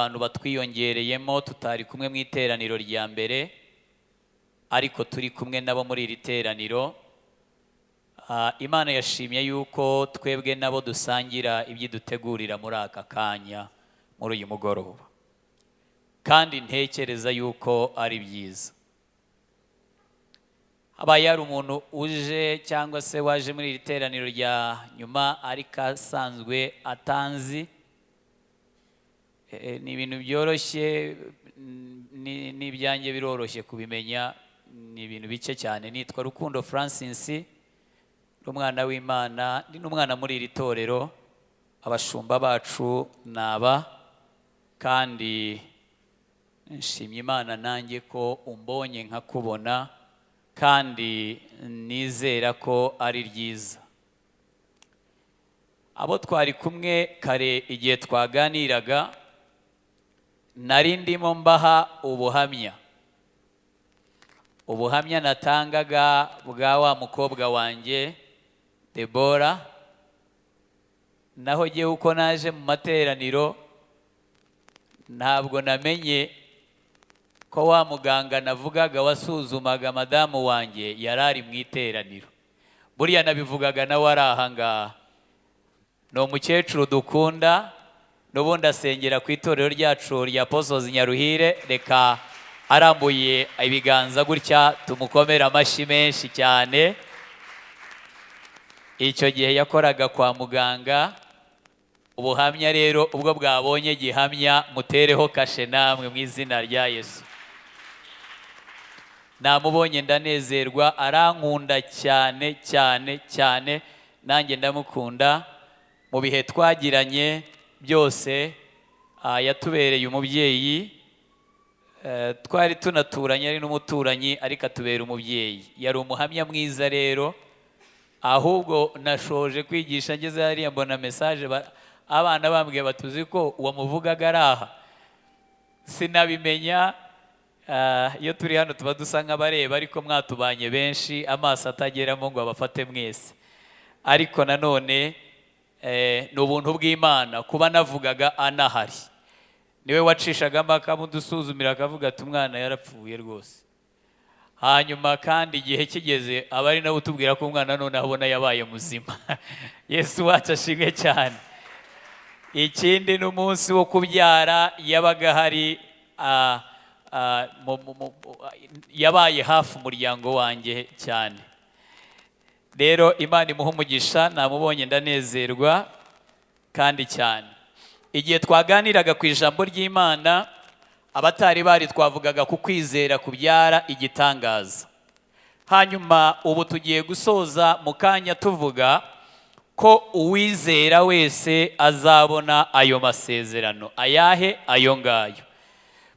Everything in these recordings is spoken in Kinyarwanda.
abantu batwiyongereyemo tutari kumwe mu iteraniro rya mbere ariko turi kumwe nabo muri iri teraniro. Imana yashimye yuko twebwe nabo dusangira ibyidutegurira muri aka kanya muri uyu mugoroba, kandi ntekereza yuko ari byiza. Habaye hari umuntu uje cyangwa se waje muri iri teraniro rya nyuma ariko asanzwe atanzi, ni ibintu byoroshye, n'ibyanjye biroroshye kubimenya, ni ibintu bike cyane. Nitwa Rukundo Francis, n'umwana w'Imana, ndi n'umwana muri iri torero. Abashumba bacu naba, kandi nshimye Imana nanjye ko umbonye nkakubona, kandi nizera ko ari ryiza. Abo twari kumwe kare igihe twaganiraga, nari ndimo mbaha ubuhamya natangaga bwa wa mukobwa wanjye Debora. Naho jye uko naje mu materaniro ntabwo namenye ko wa muganga navugaga wasuzumaga madamu wanjye yarari mu iteraniro. Buriya nabivugaga nawe ari ahangaha. Ni umukecuru dukunda, n'ubundi asengera ku itorero ryacu rya Apostles Nyaruhire. Reka arambuye ibiganza gutya tumukomere amashyi menshi cyane. Icyo gihe yakoraga kwa muganga. Ubuhamya rero ubwo bwabonye gihamya, mutereho kashe namwe mu izina rya Yesu. Namubonye ndanezerwa, arankunda cyane cyane cyane, nanjye ndamukunda. Mu bihe twagiranye byose yatubereye umubyeyi. Twari tunaturanye, ari n'umuturanyi ariko atubera umubyeyi. Yari umuhamya mwiza rero. Ahubwo nashoje kwigisha ngeze hariya mbona message abana bambwiye batuzi ko uwo muvugaga ari aha. Sinabimenya. Iyo turi hano tuba dusa nk'abareba, ariko mwatubanye benshi amaso atageramo ngo abafate mwese. Ariko nanone ni ubuntu bw'Imana kuba navugaga anahari. Niwe wacishagamo akamudusuzumira akavuga ati umwana yarapfuye rwose. Hanyuma kandi igihe kigeze aba ari nawe utubwira ko umwana none abona yabaye muzima. Yesu wacu ashimwe cyane. Ikindi n'umunsi wo kubyara yabaga hari, yabaye hafi umuryango wanjye cyane. Rero Imana imuha umugisha, namubonye ndanezerwa kandi cyane. Igihe twaganiraga ku ijambo ry'Imana, abatari bari twavugaga ku kwizera kubyara igitangaza. Hanyuma ubu tugiye gusoza mu kanya tuvuga ko uwizera wese azabona ayo masezerano. Ayahe? Ayo ngayo.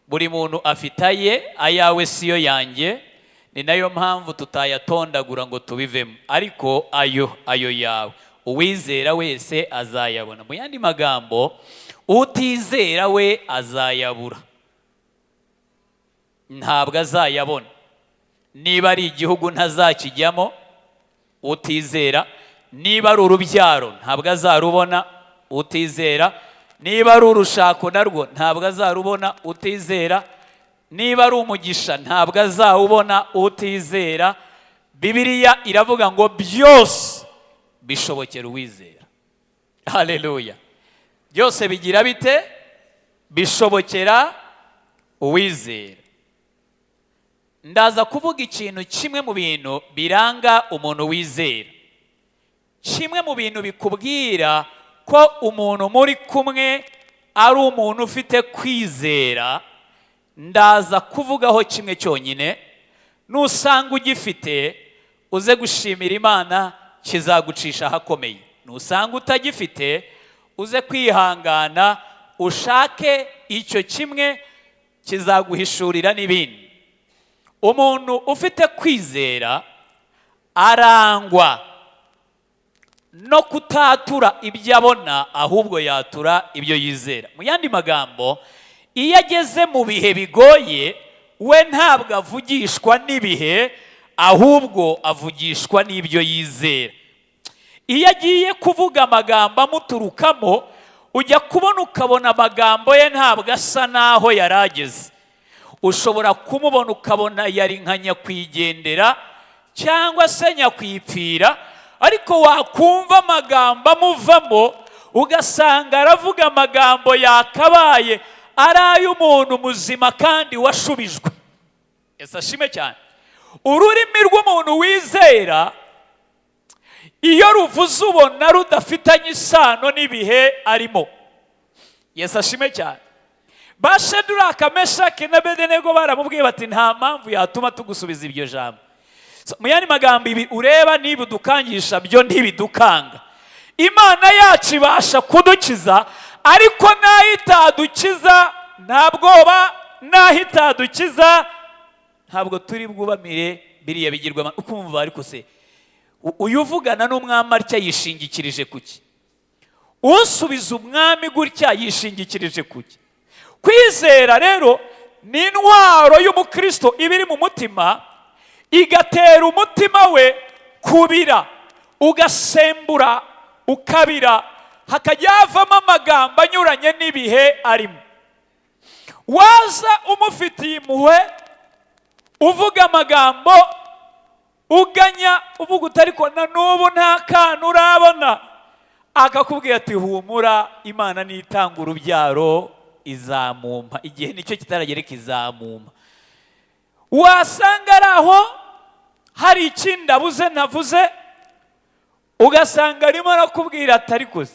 Buri muntu afite aye, ayawe siyo yanjye. Ni nayo mpamvu tutayatondagura ngo tubivemo, ariko ayo yawe. Uwizera wese azayabona. Mu yandi magambo, utizera we azayabura, ntabwo azayabona. Niba ari igihugu ntazakijyamo utizera. Niba ari urubyaro ntabwo azarubona utizera. Niba ari urushako narwo ntabwo azarubona utizera. Niba ari umugisha ntabwo azawubona utizera. Bibiliya iravuga ngo byose bishobokera uwizera. Haleluya. Byose bigira bite? Bishobokera uwizera. Ndaza kuvuga ikintu kimwe mu bintu biranga umuntu wizera. Kimwe mu bintu bikubwira ko umuntu muri kumwe ari umuntu ufite kwizera. Ndaza kuvugaho kimwe cyonyine. Nusanga ugifite, uze gushimira Imana, kizagucisha ahakomeye. Nusanga utagifite, uze kwihangana, ushake icyo kimwe, kizaguhishurira n'ibindi. Umuntu ufite kwizera arangwa no kutatura ibyo abona, ahubwo yatura ibyo yizera. Mu yandi magambo, iyo ageze mu bihe bigoye, we ntabwo avugishwa n'ibihe, ahubwo avugishwa n'ibyo yizera. Iyo agiye kuvuga amagambo amuturukamo, ujya kubona ukabona amagambo ye ntabwo asa n'aho yari ageze. Ushobora kumubona ukabona yari nka nyakwigendera cyangwa se nyakwipfira, ariko wakumva amagambo amuvamo ugasanga aravuga amagambo yakabaye ari ay'umuntu muzima kandi washubijwe. Yesu ashime cyane. Ururimi rw'umuntu wizera iyo ruvuze ubona rudafitanye isano n'ibihe arimo. Yesu ashime cyane. Ba Sheduraka, Meshaki na Abedenego baramubwiye bati nta mpamvu yatuma tugusubiza iryo jambo. Mu yandi magambo, ibi ureba niba udukangisha byo ntibidukanga. Imana yacu ibasha kudukiza, ariko naho itadukiza nta bwoba, naho itadukiza ntabwo turi bwubamire biriya bigirwamana. Ukumva ariko se uyu uvugana n'umwami atya yishingikirije kuki? Usubiza umwami gutya yishingikirije kuki? Kwizera rero ni intwaro y'umukristo iba iri mu mutima, igatera umutima we kubira, ugasembura, ukabira, hakajya havamo amagambo anyuranye n'ibihe arimo. Waza umufitiye impuhwe, uvuga amagambo uganya, uvuga utari ko na n'ubu nta kantu urabona, akakubwira ati humura, Imana nitanga urubyaro izamumpa, igihe nicyo kitaragera kizamumpa. Wasanga ari aho hari ikindi abuze navuze, ugasanga arimo arakubwira ati ariko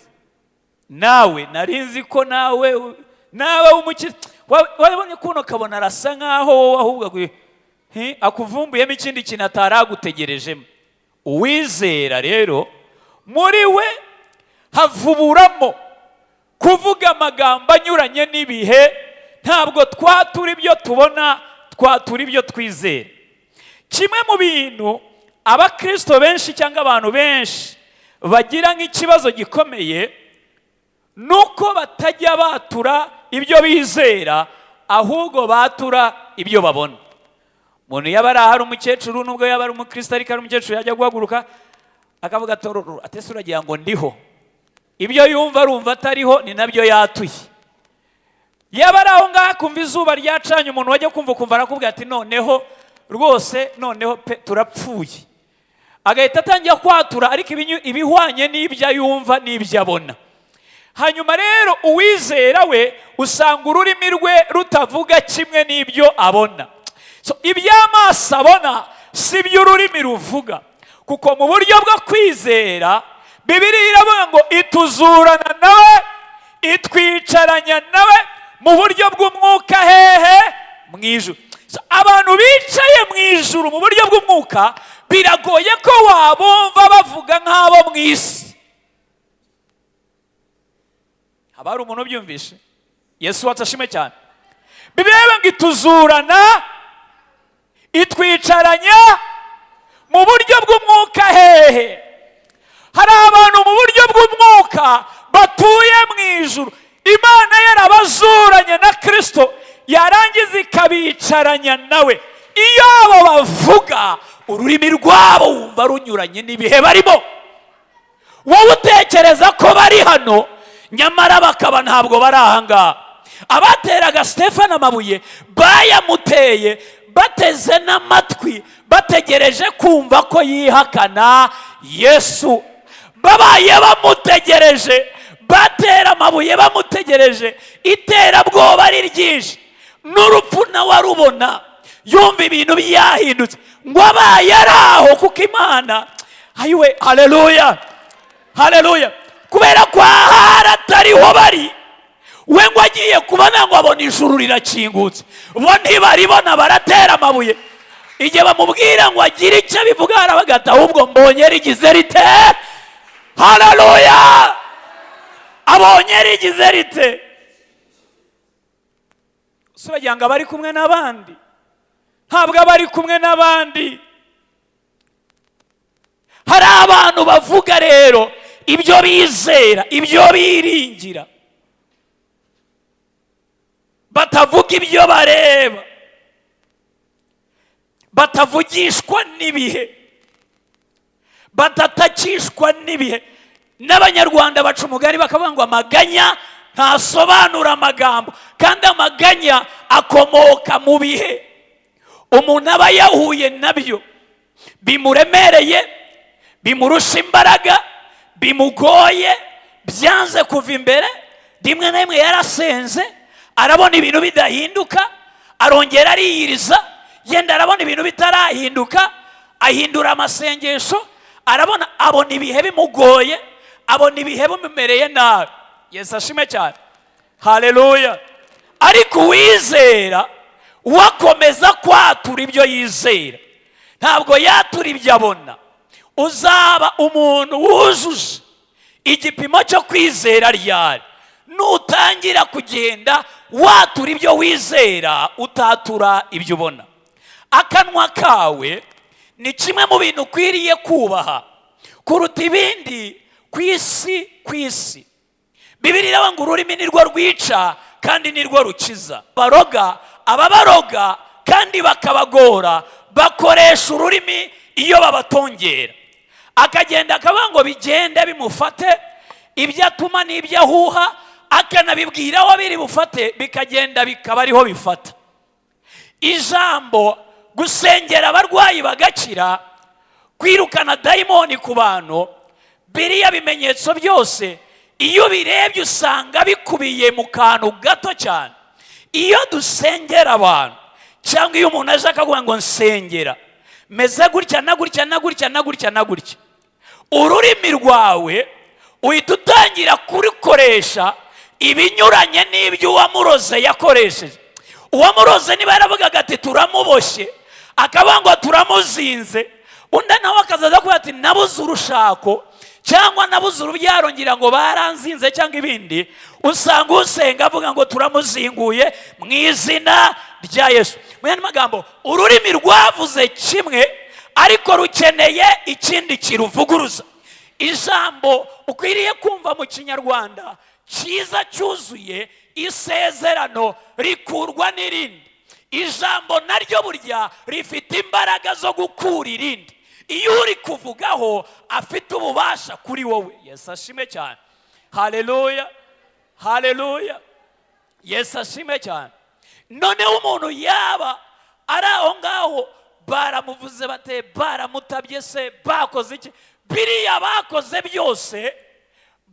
nawe narinzi ko nawe umukiza, wabonye kuno kabona arasa nkaho wowe ahubwo akuvumbuyemo ikindi kintu ataragutegerejemo. Uwizera rero muri we havuburamo kuvuga amagambo anyuranye n'ibihe. Ntabwo twatura ibyo tubona, twatura ibyo twizera. Kimwe mu bintu abakristo benshi cyangwa abantu benshi bagira nk'ikibazo gikomeye, nuko batajya batura ibyo bizera, ahubwo batura ibyo babona. Umuntu yaba ari ahari umukecuru, nubwo yaba ari umukristo ariko ari umukecuru, yajya guhaguruka akavuga ati ese uragira ngo ndiho? Ibyo yumva arumva atariho ni nabyo yatuye. Yaba ari aho ngaho akumva izuba ryacanye, umuntu wajya kumva arakubwira ati noneho rwose, noneho pe turapfuye, agahita atangira kwatura ariko ibihwanye n'ibyo yumva n'ibyo abona. Hanyuma rero uwizera we usanga ururimi rwe rutavuga kimwe n'ibyo abona. Iby'amaso abona si byo ururimi ruvuga, kuko mu buryo bwo kwizera Bibiliya iravuga ngo ituzurana nawe, itwicaranya nawe mu buryo bw'umwuka hehe? Mu ijuru. Abantu bicaye mu ijuru mu buryo bw'umwuka biragoye ko wabumva bavuga nk'abo mu isi. Haba hari umuntu ubyumvishe? Yesu watashime cyane. Bibiliya ngo ituzurana, itwicaranya mu buryo bw'umwuka hehe? Hari abantu mu buryo bw'umwuka batuye mu ijuru, Imana yarabazuranye na Kristo, yarangiza ikabicaranya nawe. Iyo abo bavuga, ururimi rwabo wumva runyuranye n'ibihe barimo. Wowe utekereza ko bari hano, nyamara bakaba ntabwo bari aha ngaha. Abateraga Stefano amabuye bayamuteye bateze n'amatwi, bategereje kumva ko yihakana Yesu. Babaye bamutegereje, batera amabuye bamutegereje, iterabwoba ari ryinshi, n'urupfu nawe arubona, yumva ibintu byahindutse, ngo abaye ari aho, kuko Imana ayiwe, haleluya haleluya, kubera ko ahari atariho bari, we ngo agiye kubona ngo abona ijuru rirakingutse, bo ntibaribona, baratera amabuye. Igihe bamubwira ngo agire icyo abivuga, arabagata ahubwo mbonye rigize rite? Haleluya, abonye rigize rite? Suragira ngo abari kumwe n'abandi, ntabwo abari kumwe n'abandi. Hari abantu bavuga rero ibyo bizera, ibyo biringira, batavuga ibyo bareba, batavugishwa n'ibihe, batatakishwa n'ibihe. N'Abanyarwanda baca umugani bakavuga ngo amaganya ntasobanura amagambo, kandi amaganya akomoka mu bihe umuntu aba yahuye nabyo bimuremereye, bimurusha imbaraga, bimugoye, byanze kuva imbere. Rimwe na rimwe yarasenze, arabona ibintu bidahinduka, arongera ariyiriza, yenda arabona ibintu bitarahinduka, ahindura amasengesho, abona ibihe bimugoye, abona ibihe bimumereye nabi. Yesu ashime cyane, haleluya. Ariko uwizera wakomeza kwatura ibyo yizera, ntabwo yatura ibyo abona. Uzaba umuntu wujuje igipimo cyo kwizera ryari nutangira kugenda watura ibyo wizera, utatura ibyo ubona. Akanwa kawe ni kimwe mu bintu ukwiriye kubaha kuruta ibindi ku isi. Bibiliya iravuga ngo ururimi nirwo rwica kandi nirwo rukiza. Ababaroga kandi bakabagora bakoresha ururimi iyo babatongera, akagenda akavuga ngo bigende bimufate, ibyo atuma n'ibyo ahuha akanabibwira aho biri bufate, bikagenda bikaba ariho bifata. Ijambo gusengera abarwayi bagakira, kwirukana dayimoni ku bantu, biriya bimenyetso byose iyo birebye usanga bikubiye mu kantu gato cyane. Iyo dusengera abantu, cyangwa iyo umuntu aje akavuga ngo nsengera, meze gutya na gutya na gutya na gutya na gutya, ururimi rwawe uhita utangira kurikoresha ibinyuranye n'ibyo uwamuroze yakoresheje. Uwamuroze niba yaravugaga ati turamuboshye, akavuga ngo turamuzinze, undi nawe akazaza kuvuga ati nabuze urushako, cyangwa nabuze urubyaro ngira ngo baranzinze cyangwa ibindi, usanga usenga avuga ngo turamuzinguye mu izina rya Yesu. Mu yandi magambo, ururimi rwavuze kimwe ariko rukeneye ikindi kiruvuguruza. Ijambo ukwiriye kumva mu Kinyarwanda cyiza cyuzuye isezerano rikurwa n'irindi. Ijambo naryo burya rifite imbaraga zo gukura irindi iyo uri kuvugaho afite ububasha kuri wowe. Yesu ashime cyane, haleluya, haleluya. Yesu ashime cyane. Noneho umuntu yaba ari aho ngaho, baramuvuze bate, baramutabye se, bakoze iki? Biriya bakoze byose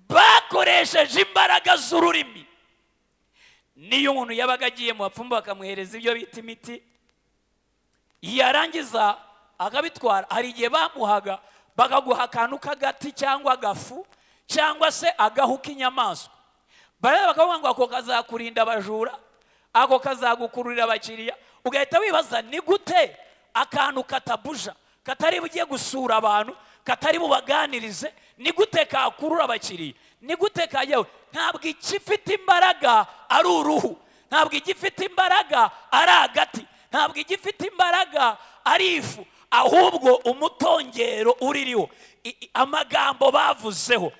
bakoresheje imbaraga z'ururimi. Niyo umuntu yabaga agiye mu bapfumu bakamuhereza ibyo bita imiti, yarangiza akabitwara, hari igihe bamuhaga bakaguha akantu k'agati cyangwa agafu cyangwa se agahu k'inyamaswa, bareba bakavuga ngo ako kazakurinda abajura, ako kazagukururira abakiriya. Ugahita wibaza ni gute akantu katabuja, katari bugiye gusura abantu, katari bubaganirize, ni gute kakurura abakiriya, ni gute kajyaho? Ntabwo igifite imbaraga ari uruhu, ntabwo igifite imbaraga ari agati, ntabwo igifite imbaraga ari ifu, ahubwo umutongero uririho, amagambo bavuzeho.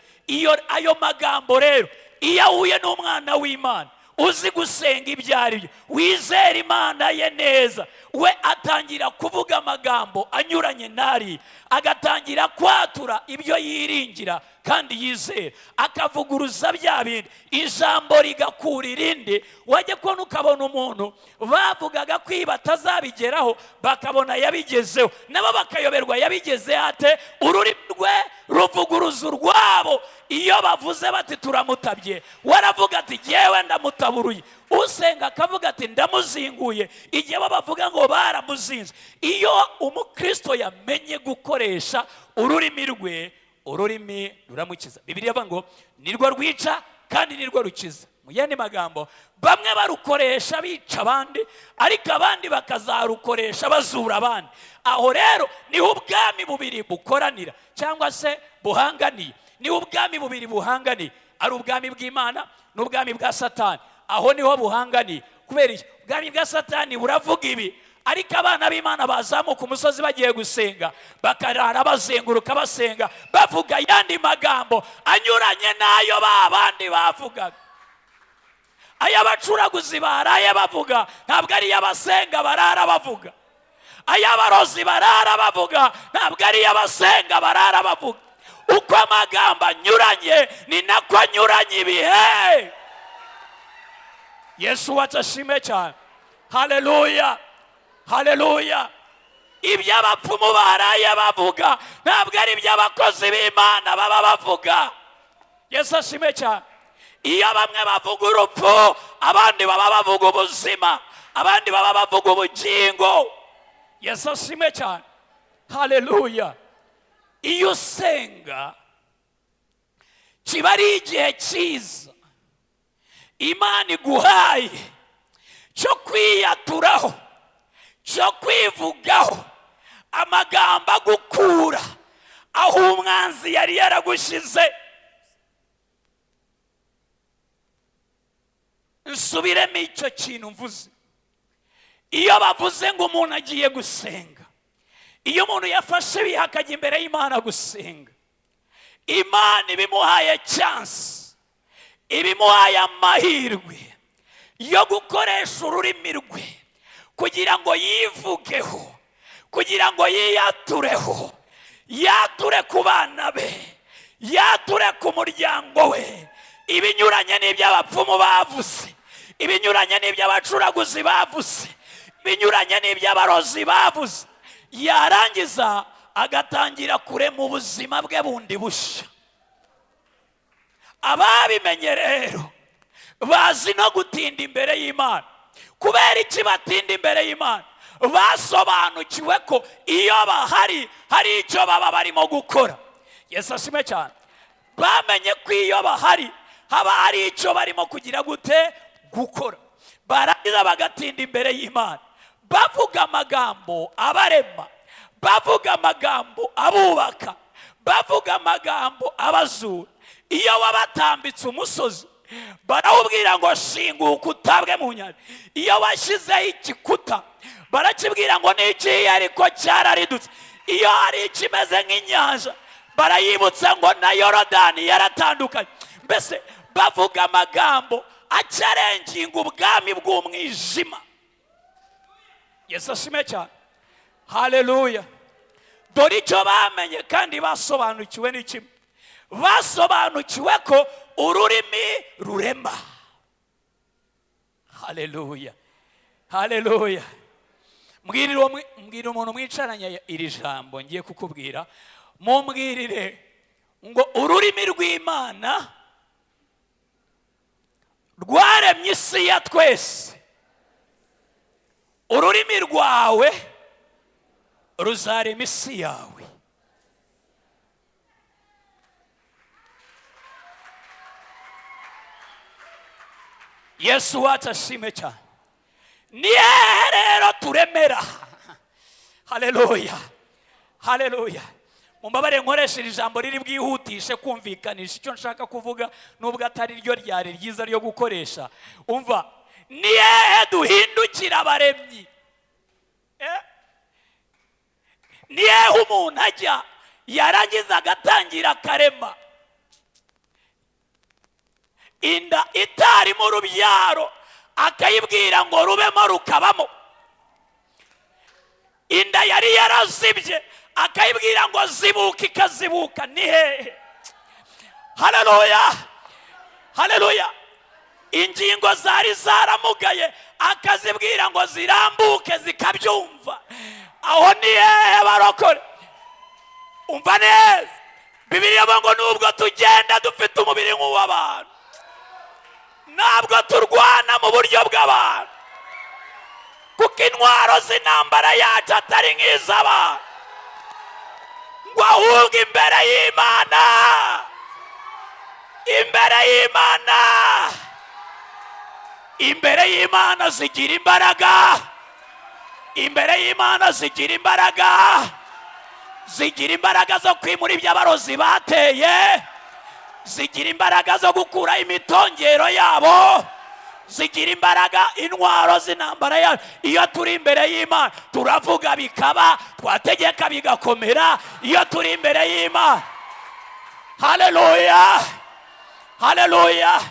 Ayo magambo rero iyo ahuye n'umwana w'Imana uzi gusenga ibyo ari byo, wizera Imana ye neza, we atangira kuvuga amagambo anyuranye nari, agatangira kwatura ibyo yiringira kandi yizera, akavuguruza bya bindi, ijambo rigakura irindi. Wajya kubona ukabona umuntu bavugaga kwiba atazabigeraho, bakabona yabigezeho, nabo bakayoberwa yabigeze ate. Ururimi rwe ruvuguruza urwabo. Iyo bavuze bati turamutabye, waravuga ati yewe ndamutaburuye. Usenga akavuga ati ndamuzinguye, igihe bavuga ngo baramuzinze. Iyo umukristo yamenye gukoresha ururimi rwe, ururimi ruramukiza. Bibiliya ivuga ngo nirwo rwica kandi nirwo rukiza. Mu yandi magambo, bamwe barukoresha bica abandi, ariko abandi bakazarukoresha bazura abandi. Aho rero niho ubwami bubiri bukoranira cyangwa se buhanganiye. Niho ubwami bubiri buhanganiye, ari ubwami bw'Imana n'ubwami bwa Satani. Aho niho buhanganiye. Kubera iki? Ubwami bwa Satani buravuga ibi, ariko abana b'Imana bazamuka umusozi bagiye gusenga, bakarara bazenguruka basenga, bavuga yandi magambo anyuranye n'ayo babandi bavugaga. Ay'abacuraguzi baraye bavuga ntabwo ari y'abasenga barara bavuga. Ay'abarozi barara bavuga ntabwo ari y'abasenga barara bavuga. Uko amagambo anyuranye ni nako anyuranye ibihe. Yesu wacu ashime cyane. Haleluya, haleluya. Iby'abapfumu baraye bavuga ntabwo ari iby'abakozi b'Imana baba bavuga. Yesu ashime cyane. Iyo bamwe bavuga urupfu, abandi baba bavuga ubuzima, abandi baba bavuga ubugingo. Yesu ashime cyane. Haleluya. Iyo usenga kiba ari igihe cyiza Imana iguhaye cyo kwiyaturaho, cyo kwivugaho amagambo agukura aho umwanzi yari yaragushize. Nsubiremo icyo kintu mvuze. Iyo bavuze ngo umuntu agiye gusenga, iyo umuntu yafashe ibihe akajya imbere y'Imana gusenga, Imana ibimuhaye chance, ibimuhaye amahirwe yo gukoresha ururimi rwe kugira ngo yivugeho, kugira ngo yiyatureho, yature ku bana be, yature ku muryango we, ibinyuranye n'iby'abapfumu bavuze, ibinyuranye n'iby'abacuraguzi bavuze, ibinyuranye n'iby'abarozi bavuze. Yarangiza agatangira kurema ubuzima bwe bundi bushya. Ababimenye rero bazi no gutinda imbere y'Imana. Kubera iki batinda imbere y'Imana? Basobanukiwe ko iyo bahari hari icyo baba barimo gukora. Yesu ashime cyane. Bamenye ko iyo bahari haba hari icyo barimo kugira gute gukora. Barangiza bagatinda imbere y'Imana, bavuga amagambo abarema, bavuga amagambo abubaka, bavuga amagambo abazura. Iyo wabatambitse umusozi barawubwira ngo shinguka utabwe mu nyanja. Iyo washyizeho igikuta barakibwira ngo ni iki, ariko cyararidutse. Iyo hari ikimeze nk'inyanja barayibutsa ngo na Yorodani yaratandukanye. Mbese bavuga amagambo acyarenginga ubwami bw'umwijima. Yesu ashime cyane. Haleluya. Dore icyo bamenye kandi basobanukiwe n'ikimwe. Basobanukiwe ko ururimi rurema. Haleluya, haleluya. Mbwira umuntu mwicaranye iri jambo ngiye kukubwira, mumbwirire ngo ururimi rw'Imana rwaremye isi ya twese. Ururimi rwawe ruzarema isi yawe. Yesu wacu ashime cyane. Niye rero turemera. Haleluya, haleluya. Mumbabare nkoresheje ijambo riri bwihutishe kumvikanisha icyo nshaka kuvuga nubwo atari ryo ryari ryiza ryo gukoresha. Umva, niye duhindukira abaremyi. Niye umuntu ajya yarangiza agatangira akarema. Inda itari mu rubyaro akayibwira ngo rubemo rukabamo. Inda yari yarazibye akayibwira ngo zibuka ikazibuka. Ni hehe? Haleluya, haleluya. Ingingo zari zaramugaye akazibwira ngo zirambuke zikabyumva. Aho ni hehe barokore? Umva neza, Bibiliya ngo nubwo tugenda dufite umubiri nk'uw'abantu, ntabwo turwana mu buryo bw'abantu, kuko intwaro z'intambara yacu atari nk'iz'abantu, ngo ahubwo imbere y'Imana, imbere y'Imana, imbere y'Imana zigira imbaraga, imbere y'Imana zigira imbaraga, zigira imbaraga zo kwimura iby'abarozi bateye, zigira imbaraga zo gukura imitongero yabo, zigira imbaraga intwaro z'intambara yabo. Iyo turi imbere y'Imana turavuga bikaba, twategeka bigakomera. Iyo turi imbere y'Imana, haleluya, haleluya.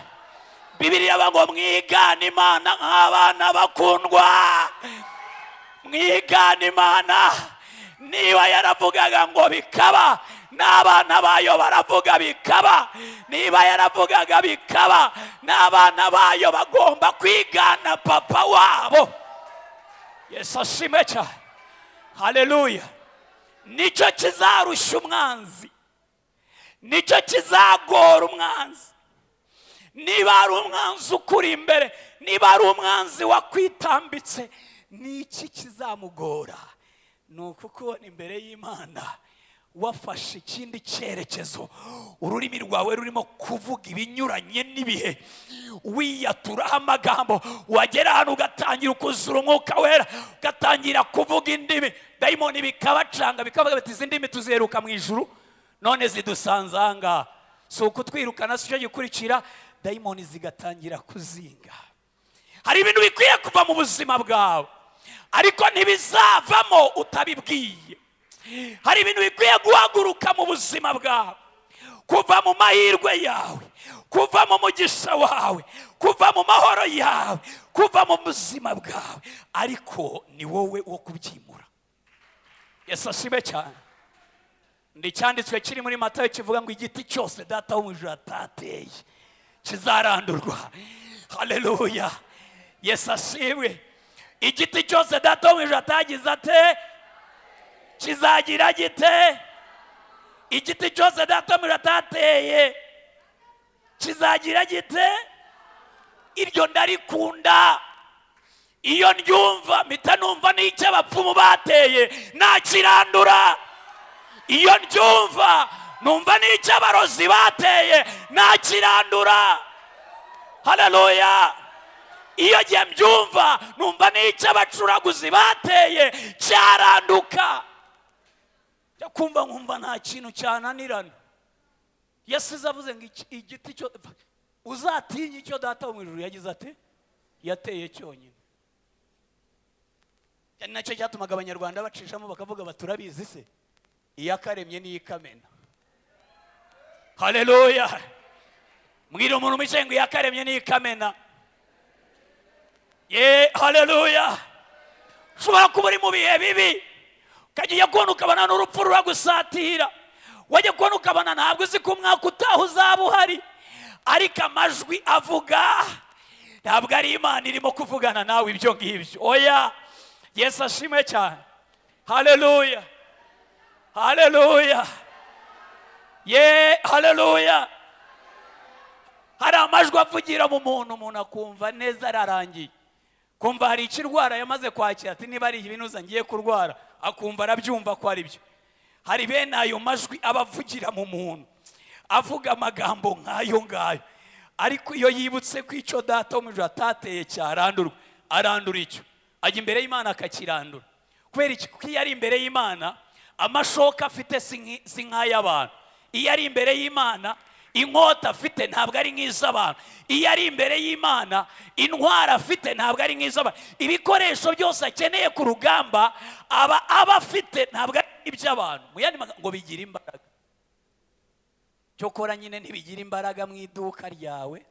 Bibiliya ngo mwigane Imana nk'abana bakundwa. Mwigane Imana. Niba yaravugaga ngo bikaba, n'abana bayo baravuga bikaba. Niba yaravugaga bikaba, n'abana bayo bagomba kwigana papa wabo. Yesu ashimwe cyane. Haleluya. Nicyo kizarusha umwanzi, nicyo kizagora umwanzi. Niba ari umwanzi ukuri imbere, niba ari umwanzi wakwitambitse, niki kizamugora? Ni ukubona imbere y'Imana wafashe ikindi cyerekezo, ururimi rwawe rurimo kuvuga ibinyuranye n'ibihe, wiyaturaho amagambo, wagera hano ugatangira ukuzura umwuka wera, ugatangira kuvuga indimi, dayimoni bikabacanga, bikavuga biti izi ndimi tuzeruka mu ijuru, none zidusanze aha ngaha. Si ukutwirukana, si cyo gikurikira, dayimoni zigatangira kuzinga. Hari ibintu bikwiye kuva mu buzima bwawe, ariko ntibizavamo utabibwiye. Hari ibintu bikwiye guhaguruka mu buzima bwawe, kuva mu mahirwe yawe, kuva mu mugisha wawe, kuva mu mahoro yawe, kuva mu buzima bwawe, ariko ni wowe wo kubyimura. Yesu ashimwe cyane. Ndi cyanditswe kiri muri Matayo kivuga ngo igiti cyose data wo mu ijuru atateye kizarandurwa. Haleluya. Yesu ashimwe. Igiti cyose data wo mu ijuru atagize ate kizagira gite? Igiti cyose data wo mu ijuru atateye kizagira gite? Iryo ndarikunda. Iyo ndyumva mpita numva n'icyo abapfumu bateye nakirandura. Iyo ndyumva numva n'icyo abarozi bateye nakirandura. Haleluya. Iyo gihe mbyumva numva n'icyo abacuraguzi bateye cyaranduka. Kumva nkumva nta kintu cyananirana. Yesu avuze ngo igiti cyo uzatinye icyo data wo mu ijuru yagize ate yateye cyonyine. Nacyo cyatumaga abanyarwanda bacishamo bakavuga baturabizi se iyakaremye n'iyikamena. Haleluya. Mbwira umuntu umwicaye ngo iyakaremye n'iyikamena. Haleluya. Ushobora kuba uri mu bihe bibi, ukajya kubona ukabona n'urupfu ruragusatira, wajya kubona ukabona ntabwo uzi ko umwaka utaha uzaba uhari, ariko amajwi avuga ntabwo ari Imana irimo kuvugana nawe ibyo ngibyo. Oya. Yesu ashimwe cyane. Haleluya. Haleluya. Haleluya. Hari amajwi avugira mu muntu, umuntu akumva neza ararangiye, kumva hari ikirwara yamaze kwakira, ati niba ari ibinuza ngiye kurwara, akumva arabyumva ko ari byo. Hari bene ayo majwi abavugira mu muntu, avuga amagambo nk'ayo ngayo, ariko iyo yibutse ko icyo data wo mu ijuru atateye cyarandurwa, arandura icyo, ajya imbere y'Imana akakirandura. Kubera iki? Kuko iyo ari imbere y'Imana amashoka afite si nk'ay'abantu. Iyo ari imbere y'Imana inkota afite ntabwo ari nk'iz'abantu. Iyo ari imbere y'Imana intwara afite ntabwo ari nk'iz'abantu. Ibikoresho byose akeneye ku rugamba aba afite ntabwo ari iby'abantu. Mu yandi magambo ngo bigira imbaraga. Cyokora nyine ntibigira imbaraga mu iduka ryawe,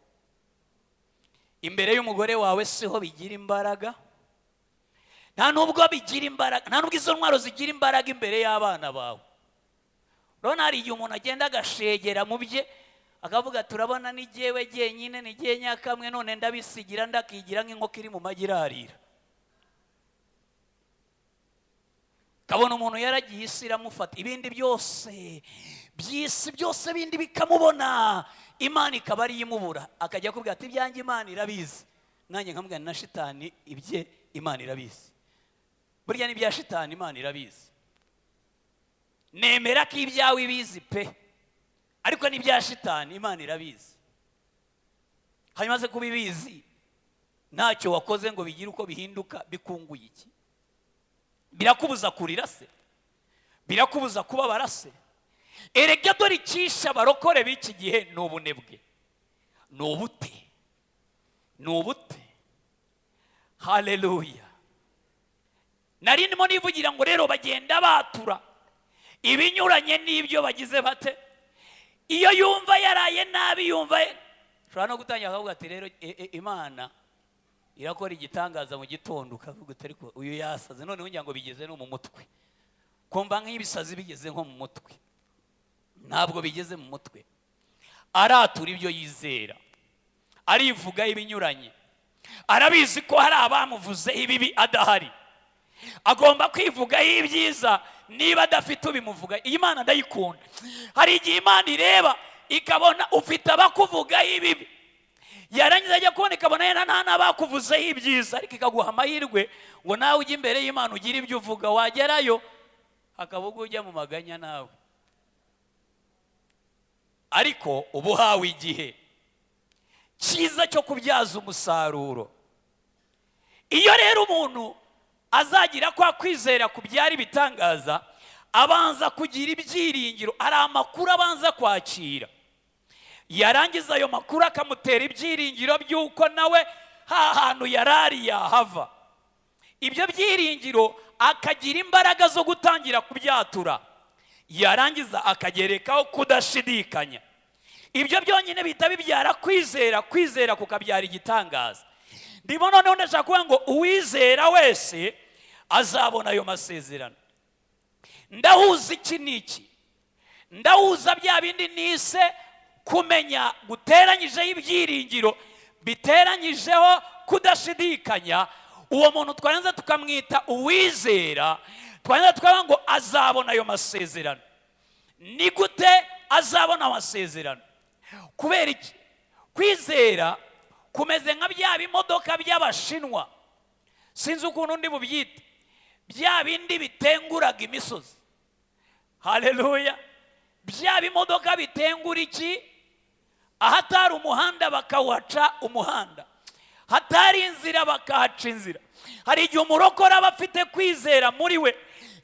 imbere y'umugore wawe siho bigira imbaraga, nta nubwo bigira imbaraga, nta nubwo izo ntwaro zigira imbaraga imbere y'abana bawe. Urabona hari igihe umuntu agenda agashegera mu bye akavuga turabona ni jyewe jyenyine, ni jye nyakamwe, none ndabisigira ndakigira nk'inkoko iri mu magi irarira. Kabona umuntu yaragiye isi iramufata, ibindi byose by'isi byose bindi bikamubona, Imana ikaba ari imubura, akajya kubwira ati ibyanjye Imana irabizi. Nanjye nkamubwira na shitani ibye Imana irabizi. Burya n'ibya shitani Imana irabizi. Nemera ko ibyawe ibizi pe, ariko n'ibya shitani Imana irabizi. Hanyuma se kuba ibizi ntacyo wakoze ngo bigire uko bihinduka, bikunguye iki? Birakubuza kurira se? Birakubuza kubabara se? Erega dore icyisha abarokore b'iki gihe ni ubunebwe, ni ubute, ni ubute. Haleluya. Nari ndimo nivugira ngo rero bagenda batura ibinyuranye n'ibyo bagize bate. Iyo yumva yaraye nabi, yumva ushobora no gutangira akavuga ati rero Imana irakora igitangaza mu gitondo, ukavuga ati ariko uyu yasaze, none ngira ngo bigeze no mu mutwe, kumva nk'ibisazi bigeze nko mu mutwe. ntabwo bigeze mu mutwe. Aratura ibyo yizera, arivuga ibinyuranye, arabizi ko hari abamuvuzeho ibibi adahari, agomba kwivugaho ibyiza niba adafite ubimuvuga. Imana ndayikunda. Hari igihe Imana ireba ikabona ufite abakuvugaho ibibi, yarangiza ajya kubona ikabona yena nta n'abakuvuzeho ibyiza, ariko ikaguha amahirwe ngo nawe ujye imbere y'Imana ugire ibyo uvuga. Wagerayo akavuga ujya mu maganya nawe, ariko uba uhawe igihe cyiza cyo kubyaza umusaruro. Iyo rero umuntu azagira kwa kwizera kubyara ibitangaza, abanza kugira ibyiringiro, ari amakuru abanza kwakira. Yarangiza ayo makuru akamutera ibyiringiro by'uko nawe hantu yarari yahava. Ibyo byiringiro akagira imbaraga zo gutangira kubyatura. Yarangiza akagerekaho kudashidikanya. Ibyo byonyine bihita bibyara kwizera, kwizera kukabyara igitangaza. Ndimo noneho ndashaka kuvuga ngo uwizera wese azabona ayo masezerano. Ndahuza iki n'iki? Ndahuza bya bindi nise kumenya guteranyijeho ibyiringiro biteranyijeho kudashidikanya. Uwo muntu twaranza tukamwita uwizera, twaranza tukavuga ngo azabona ayo masezerano. Ni gute azabona amasezerano? Kubera iki? Kwizera kumeze nka bya bimodoka by'Abashinwa, sinzi ukuntu ndi bubyite, bya bindi bitenguraga imisozi. Haleluya! Bya bimodoka bitengura iki? Ahatari umuhanda bakawuhaca umuhanda, hatari inzira bakahaca inzira. Hari igihe umurokora aba afite kwizera muri we,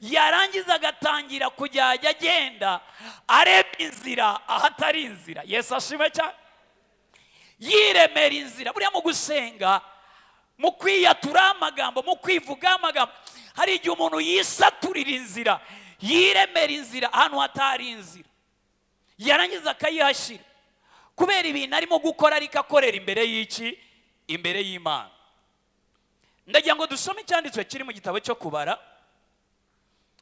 yarangiza agatangira kujya agenda areba inzira ahatari inzira. Yesu ashimwe cyane. Yiremera inzira. Buriya mu gusenga, mu kwiyatura amagambo, mu kwivuga amagambo, hari igihe umuntu yisaturira inzira, yiremera inzira ahantu hatari inzira, yarangiza akayihashyira kubera ibintu arimo gukora, ariko akorera imbere y'iki? Imbere y'Imana. Ndagira ngo dusome icyanditswe kiri mu gitabo cyo Kubara,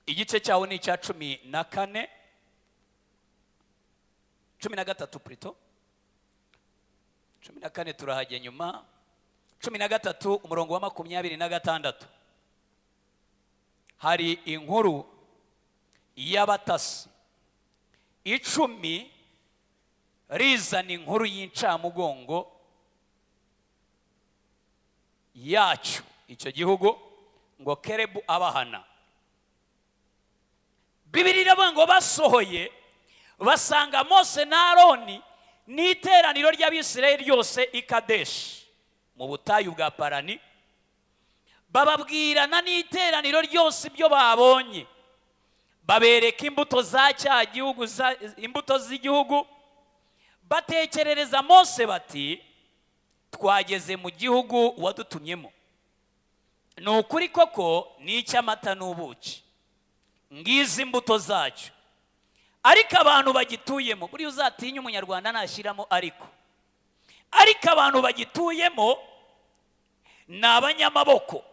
igice cyawo ni icya 14, 13 plutôt, 14 turahajya nyuma, 13 umurongo wa 26. Hari inkuru y'abatasi 10 rizana inkuru y'incamugongo yacu icyo gihugu ngo Kerebu abahana. Bibiliya iravuga ngo basohoye basanga Mose na Aroni n'iteraniro ry'Abisirayeli ryose i Kadeshi mu butayu bwa Parani, bababwirana n'iteraniro ryose ibyo babonye, babereka imbuto za cya gihugu, imbuto z'igihugu. Batekerereza Mose bati, twageze mu gihugu wadutumyemo, ni ukuri koko ni icy'amata n'ubuki, ngizi imbuto zacyo, ariko abantu bagituyemo, buriya uzatinya umunyarwanda nashyiramo ariko abantu bagituyemo ni abanyamaboko,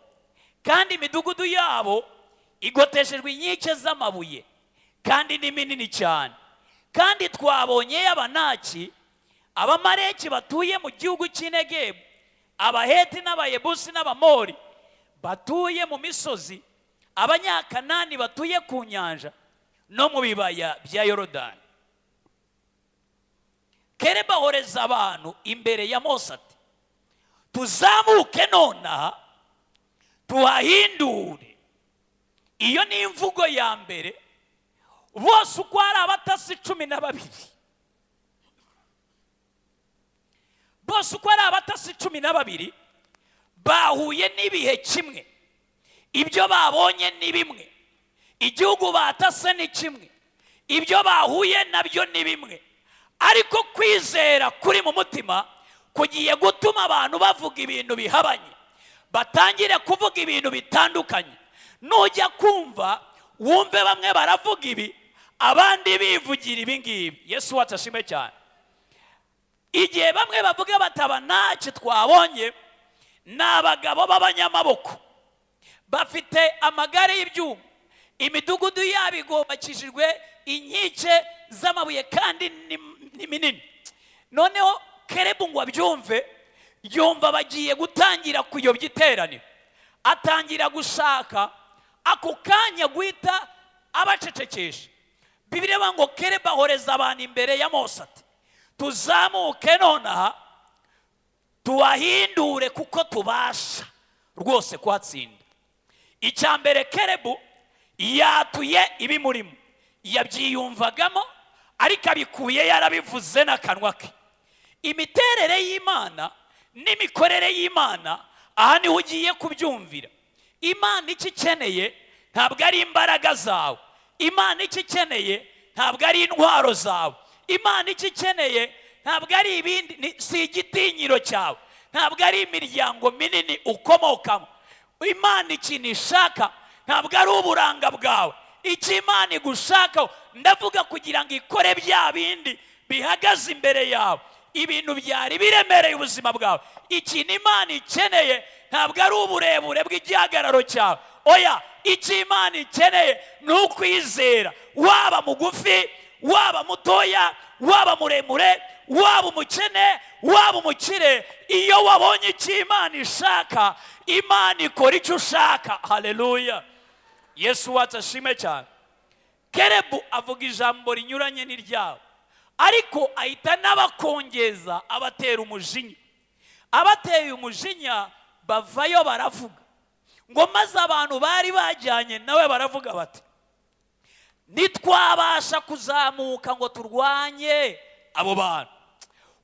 kandi imidugudu yabo igoteshejwe inkike z'amabuye, kandi ni minini cyane. Kandi twabonye y'Abanaki, Abamaleki batuye mu gihugu cy'Inegebu, Abaheti n'Abayebusi n'Abamori batuye mu misozi, Abanyakanani batuye ku nyanja no mu bibaya bya Yorodani. Kerebu ahoreza abantu imbere ya Mose ati, tuzamuke nonaha tuhahindure. Iyo ni imvugo ya mbere. Bose uko ari abatasi 12, bose uko ari abatasi 12 bahuye n'ibihe kimwe, ibyo babonye ni bimwe, igihugu batase ni kimwe, ibyo bahuye nabyo ni bimwe, ariko kwizera kuri mu mutima kugiye gutuma abantu bavuga ibintu bihabanye, batangire kuvuga ibintu bitandukanye. Nujya kumva wumve bamwe baravuga ibi, abandi bivugira ibi ngibi. Yesu wacu ashimwe cyane. Igihe bamwe bavuga bataba ntacyo twabonye, ni abagabo b'abanyamaboko bafite amagare y'ibyuma, imidugudu yabo igobakishijwe inkike z'amabuye kandi ni minini. Noneho Kerebu ngo abyumve, yumva bagiye gutangira kuyobya iteraniro, atangira gushaka ako kanya guhita abacecekesha. Bibiliya ngo Kerebu ahoreza abantu imbere ya Mose ati tuzamuke nonaha tuwahindure kuko tubasha rwose kuhatsinda. Icyambere Kerebu yatuye ibimurimo, yabyiyumvagamo ariko abikuye yarabivuze n'akanwa ke. Imiterere y'Imana n'imikorere y'Imana aha niho ugiye kubyumvira. Imana icyo ikeneye ntabwo ari imbaraga zawe, Imana icyo ikeneye ntabwo ari intwaro zawe, Imana icyo ikeneye ntabwo ari ibindi, si igitinyiro cyawe, ntabwo ari imiryango minini ukomokamo. Imana ikintu ishaka ntabwo ari uburanga bwawe, icyo Imana igushakaho ndavuga kugira ngo ikore bya bindi bihagaze imbere yawe, ibintu byari biremereye ubuzima bwawe. Ikintu Imana ikeneye ntabwo ari uburebure bw'igihagararo cyawe, oya, icyo Imana ikeneye ni ukwizera. Waba mugufi, waba mutoya, waba muremure, waba umukene, waba umukire, iyo wabonye icyo Imana ishaka, Imana ikora icyo ushaka. Haleluya, Yesu wacu ashime cyane. Kerebu avuga ijambo rinyuranye n'iryawe, ariko ahita n'abakongeza abatera umujinya. Abateye umujinya bavayo baravuga ngo maze abantu bari bajyanye nawe baravuga bati ntitwabasha kuzamuka ngo turwanye abo bantu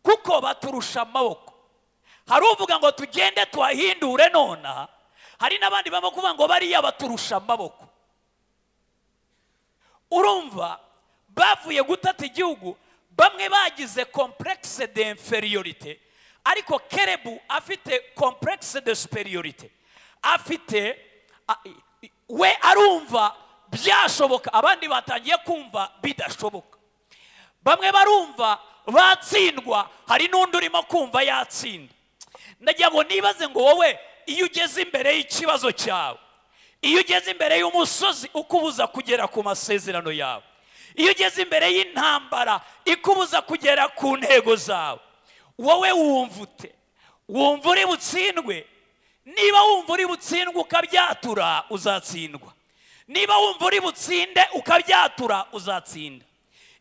kuko baturusha amaboko. Hari uvuga ngo tugende twahindure nonaha, hari n'abandi baba kuvuga ngo bariya baturusha amaboko. Urumva bavuye gutata igihugu, bamwe bagize complexe d'infériorité, ariko Kerebu afite complexe de supériorité. Afite we arumva byashoboka, abandi batangiye kumva bidashoboka. Bamwe barumva batsindwa, hari n'undi urimo kumva yatsinda. Ndagira ngo nibaze ngo wowe iyo ugeze imbere y'ikibazo cyawe, iyo ugeze imbere y'umusozi ukubuza kugera ku masezerano yawe, iyo ugeze imbere y'intambara ikubuza kugera ku ntego zawe, wowe wumva ute? Wumva uri butsindwe? Niba wumva uri butsindwe ukabyatura, uzatsindwa. Niba wumva uri butsinde ukabyatura, uzatsinda.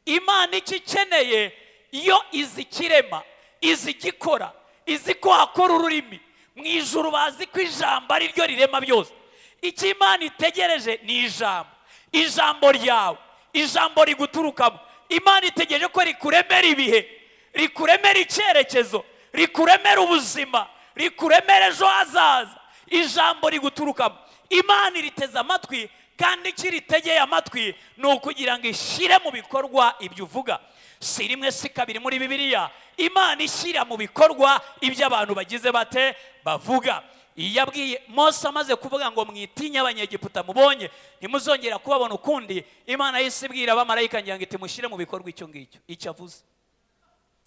Imana icyo ikeneye, iyo izi kirema, izi gikora, izi ko hakora ururimi mu ijuru, bazi ko ijambo ari ryo rirema byose. Icyo Imana itegereje ni ijambo, ijambo ryawe, ijambo riguturukamo. Imana itegereje ko rikuremera ibihe, rikuremera icyerekezo, rikuremera ubuzima, rikuremera ejo hazaza. Ijambo riguturukamo, Imana iriteze amatwi, kandi icyo ritegeye amatwi ni ukugira ngo ishyire mu bikorwa ibyo uvuga. Si rimwe si kabiri muri Bibiliya Imana ishyira mu bikorwa ibyo abantu bagize bate bavuga. Yabwiye Mose amaze kuvuga ngo mwitinye abanyegiputa mubonye ntimuzongera kubabona ukundi, Imana yise ibwira abamarayika ngira ngo iti mushyire mu bikorwa icyo ngicyo, icyo avuze,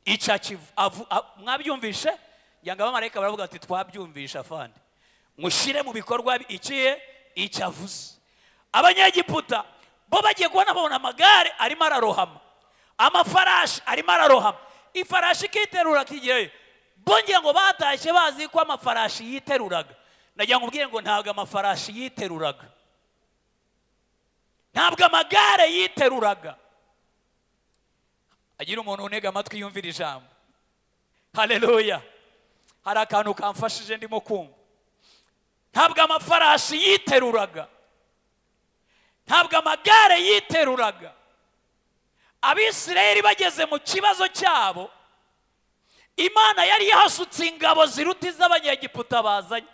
icyo mwabyumvishe? Ngira ngo abamarayika baravuga ati twabyumvisha afande, mushyire mu bikorwa icyo avuze. Abanyegiputa bo bagiye kubona babona amagare arimo ararohama, amafarashi arimo ararohama, ifarashi ikiterura kigiye. Bongera ngo batashye bazi ko amafarashi yiteruraga. Nagira ngo ubwire ngo ntabwo amafarashi yiteruraga, ntabwo amagare yiteruraga. Agira umuntu unega amatwi yumvira ijambo. Haleluya, hari akantu kamfashije ndimo kumva. Ntabwo amafarashi yiteruraga, ntabwo amagare yiteruraga. Abisirayeli bageze mu kibazo cyabo, Imana yari yahasutse ingabo ziruta iz'abanyegiputa bazanye.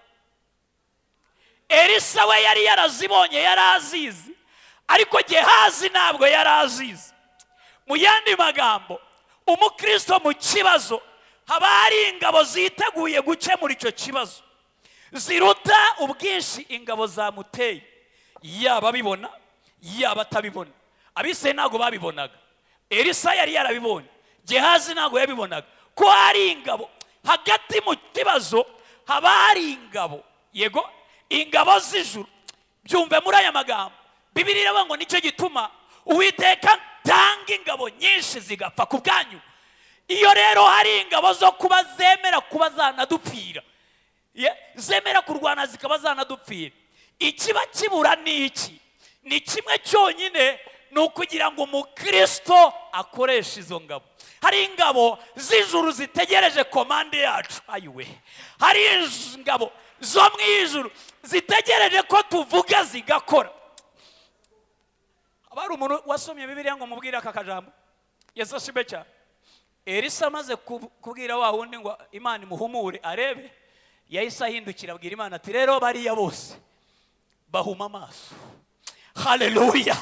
Elisa we yari yarazibonye, yari azizi, ariko Gehazi ntabwo yari azizi. Mu yandi magambo, umukristo mu kibazo haba hari ingabo ziteguye gukemura icyo kibazo, ziruta ubwinshi ingabo zamuteye, yaba bibona yaba atabibona. Abisirayeli ntabwo babibonaga, Elisa yari yarabibonye, Gehazi ntabwo yabibonaga ko hari ingabo. Hagati mu kibazo haba hari ingabo, yego, ingabo z'ijuru. Byumve muri aya magambo, Bibiliya iravuga ngo nicyo gituma Uwiteka batanga ingabo nyinshi zigapfa ku bwanyu. Iyo rero hari ingabo zo kuba zemera kuba zanadupfira, zemera kurwana zikaba zanadupfira, ikiba kibura ni iki? Ni kimwe cyonyine, ni ukugira ngo umukristo akoreshe izo ngabo. Hari ingabo z'ijuru zitegereje komande yacu. Ayiwe, hari ingabo zo mu ijuru zitegereje ko tuvuga zigakora. Abari umuntu wasomye Bibiliya ngo mubwire aka kajambo, Yesu ashimwe cyane. Elisa amaze kubwira wa wundi ngo Imana imuhumure arebe, yahise ahindukira abwira Imana ati rero bariya bose bahuma amaso. Haleluya.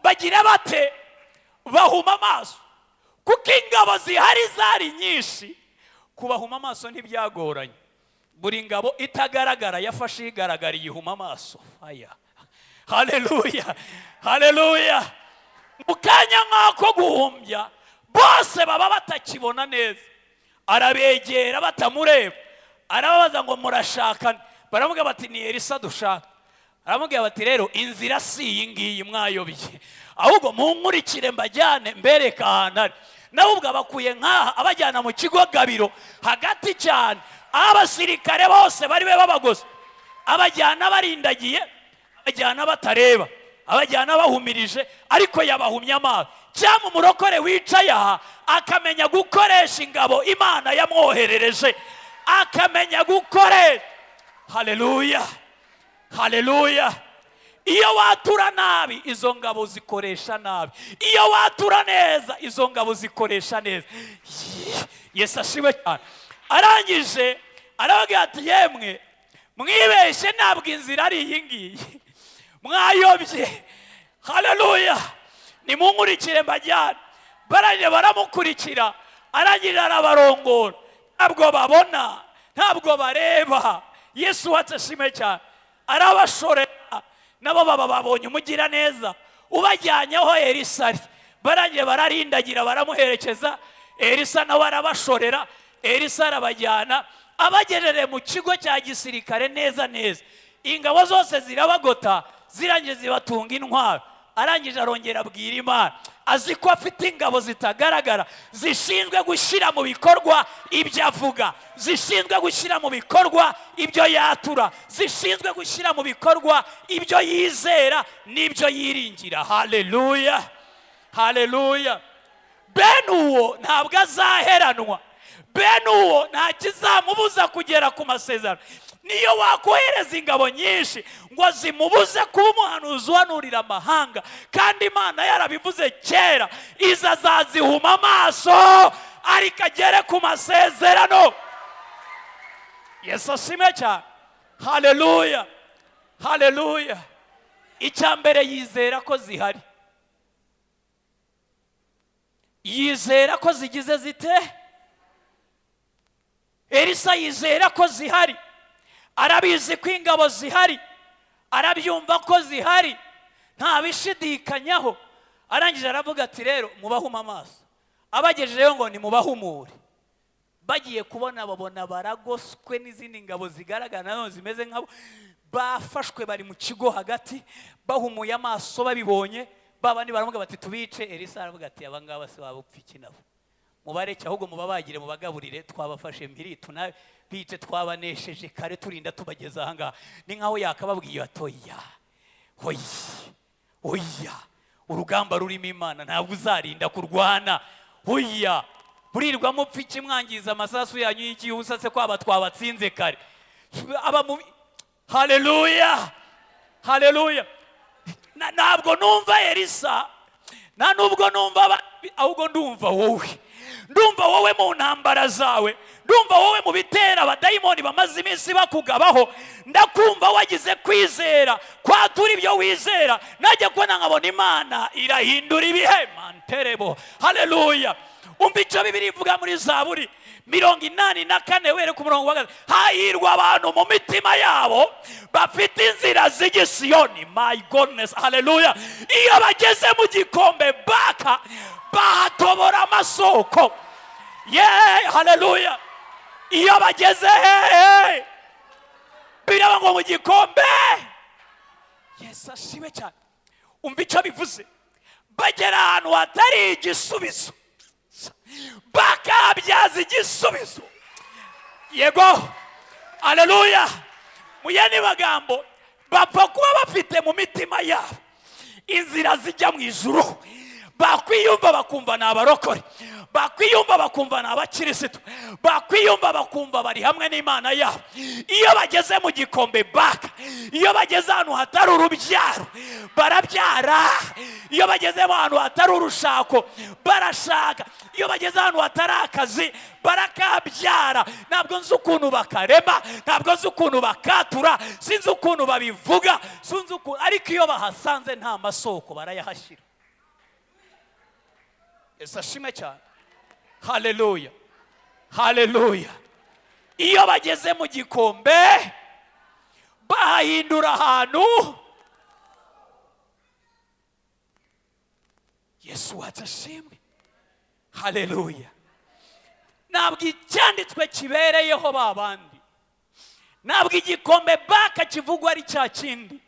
Bagira bate? Bahuma amaso. Kuko ingabo zihari zari nyinshi, kubahuma amaso ntibyagoranye. Buri ngabo itagaragara yafashe igaragara yihuma amaso. Aya, haleluya, haleluya. Mu kanya nk'ako guhumbya bose baba batakibona neza, arabegera batamureba, arababaza ngo murashakana. Baramubwira bati ni Elisa dushaka. Aramubwira bati rero inzira si iyi ngiyi mwayobye, ahubwo munkurikire mbajyane mbereka ahantu ari. Nawe ubwo abakuye nk'aha abajyana mu kigo gabiro hagati cyane, abasirikare bose bari be babagose, abajyana barindagiye, abajyana batareba, abajyana bahumirije, ariko yabahumye amaso. Cyangwa umurokore wicaye aha akamenya gukoresha ingabo Imana yamwoherereje, akamenya gukoresha. Haleluya, haleluya. Iyo watura nabi izo ngabo zikoresha nabi, iyo watura neza izo ngabo zikoresha neza. Yesu ashimwe cyane. Arangije aravuga ati yemwe mwibeshye, ntabwo inzira ari iyi ngiyi, mwayobye. Haleluya. Nimunkurikire mbajyane. Barangije baramukurikira, arangije arabarongora. Ntabwo babona, ntabwo bareba. Yesu ashimwe cyane. Arabashorera, nabo baba babonye umugira neza ubajyanyeho Elisa ari. Barangije bararindagira baramuherekeza, Elisa nawe arabashorera. Elisa arabajyana abagerere mu kigo cya gisirikare neza neza. Ingabo zose zirabagota, zirangije zibatunga intwaro. Arangije arongera abwira Imana, azi ko afite ingabo zitagaragara zishinzwe gushyira mu bikorwa ibyo avuga, zishinzwe gushyira mu bikorwa ibyo yatura, zishinzwe gushyira mu bikorwa ibyo yizera n'ibyo yiringira. Haleluya, haleluya. Bene uwo ntabwo azaheranwa, bene uwo nta kizamubuza kugera ku masezerano. Niyo wakohereza ingabo nyinshi ngo zimubuze kuba umuhanuzi uhanurira amahanga, kandi Imana yarabivuze kera, iza azazihuma amaso ariko agere ku masezerano. Yesu ashimwe cyane. Haleluya, haleluya. Icya mbere yizera ko zihari, yizera ko zigize zite. Elisa yizera ko zihari, arabizi ko ingabo zihari, arabyumva ko zihari, nta bishidikanyaho. Arangije aravuga ati rero mubahuma amaso. Abagejejeyo ngo ni mubahumure. Bagiye kubona babona baragoswe n'izindi ngabo zigaragara nazo zimeze nkabo, bafashwe bari mu kigo hagati, bahumuye amaso babibonye. Babandi baravuga bati tubice. Elisa aravuga ati abangaba se wabupfa iki nabo, mubareke ahubwo mubabagire mubagaburire, twabafashe mpiri tunabice, twabanesheje kare turinda tubageza ahangaha. Ni nkaho yakababwiye atoya, hoya oya, urugamba rurimo Imana ntabwo uzarinda kurwana. Hoya, burirwa mupfa iki mwangiza amasasu yanyu y'iki usatse kwaba twabatsinze kare. Haleluya, haleluya. Ntabwo numva Elisa, nta nubwo numva, ahubwo ndumva wowe. Ndumva wowe mu ntambara zawe, ndumva wowe mu bitera abadayimoni bamaze iminsi bakugabaho. Ndakumva wagize kwizera kwatura ibyo wizera. Najya kubona nkabona Imana irahindura ibihe. Manterebo, haleluya. Umva icyo Bibiliya ivuga muri Zaburi 84 were ku murongo wa 1. Hahirwa abantu mu mitima yabo bafite inzira z'igisiyoni. My goodness, haleluya. Iyo bageze mu gikombe baka bahatobora amasoko. Yeah, haleluya. Iyo bageze biraba ngo mu gikombe. Yesu ashimwe cyane. umva icyo bivuze. Bagera ahantu hatari igisubizo bakabyaza igisubizo. Yego, haleluya. Mu yandi magambo, bapfa kuba bafite mu mitima yabo inzira zijya mu ijuru. Bakwiyumva bakumva ni abarokore, bakwiyumva bakumva ni abakirisitu, bakwiyumva bakumva bari hamwe n'Imana yabo. Iyo bageze mu gikombe baka, iyo bageze ahantu hatari urubyaro barabyara, iyo bageze ahantu hatari urushako barashaka, iyo bageze ahantu hatari akazi barakabyara. Ntabwo nzi ukuntu bakarema, ntabwo nzi ukuntu bakatura, sinzi ukuntu babivuga, sinzi ukuntu, ariko iyo bahasanze nta masoko barayahashyira. Yesu ashimwe cyane. Haleluya, haleluya. Iyo bageze mu gikombe bahindura ahantu. Yesu wacu ashimwe. Haleluya. Ntabwo icyanditswe kibereyeho babandi, ntabwo igikombe baka kivugwa ari cya kindi.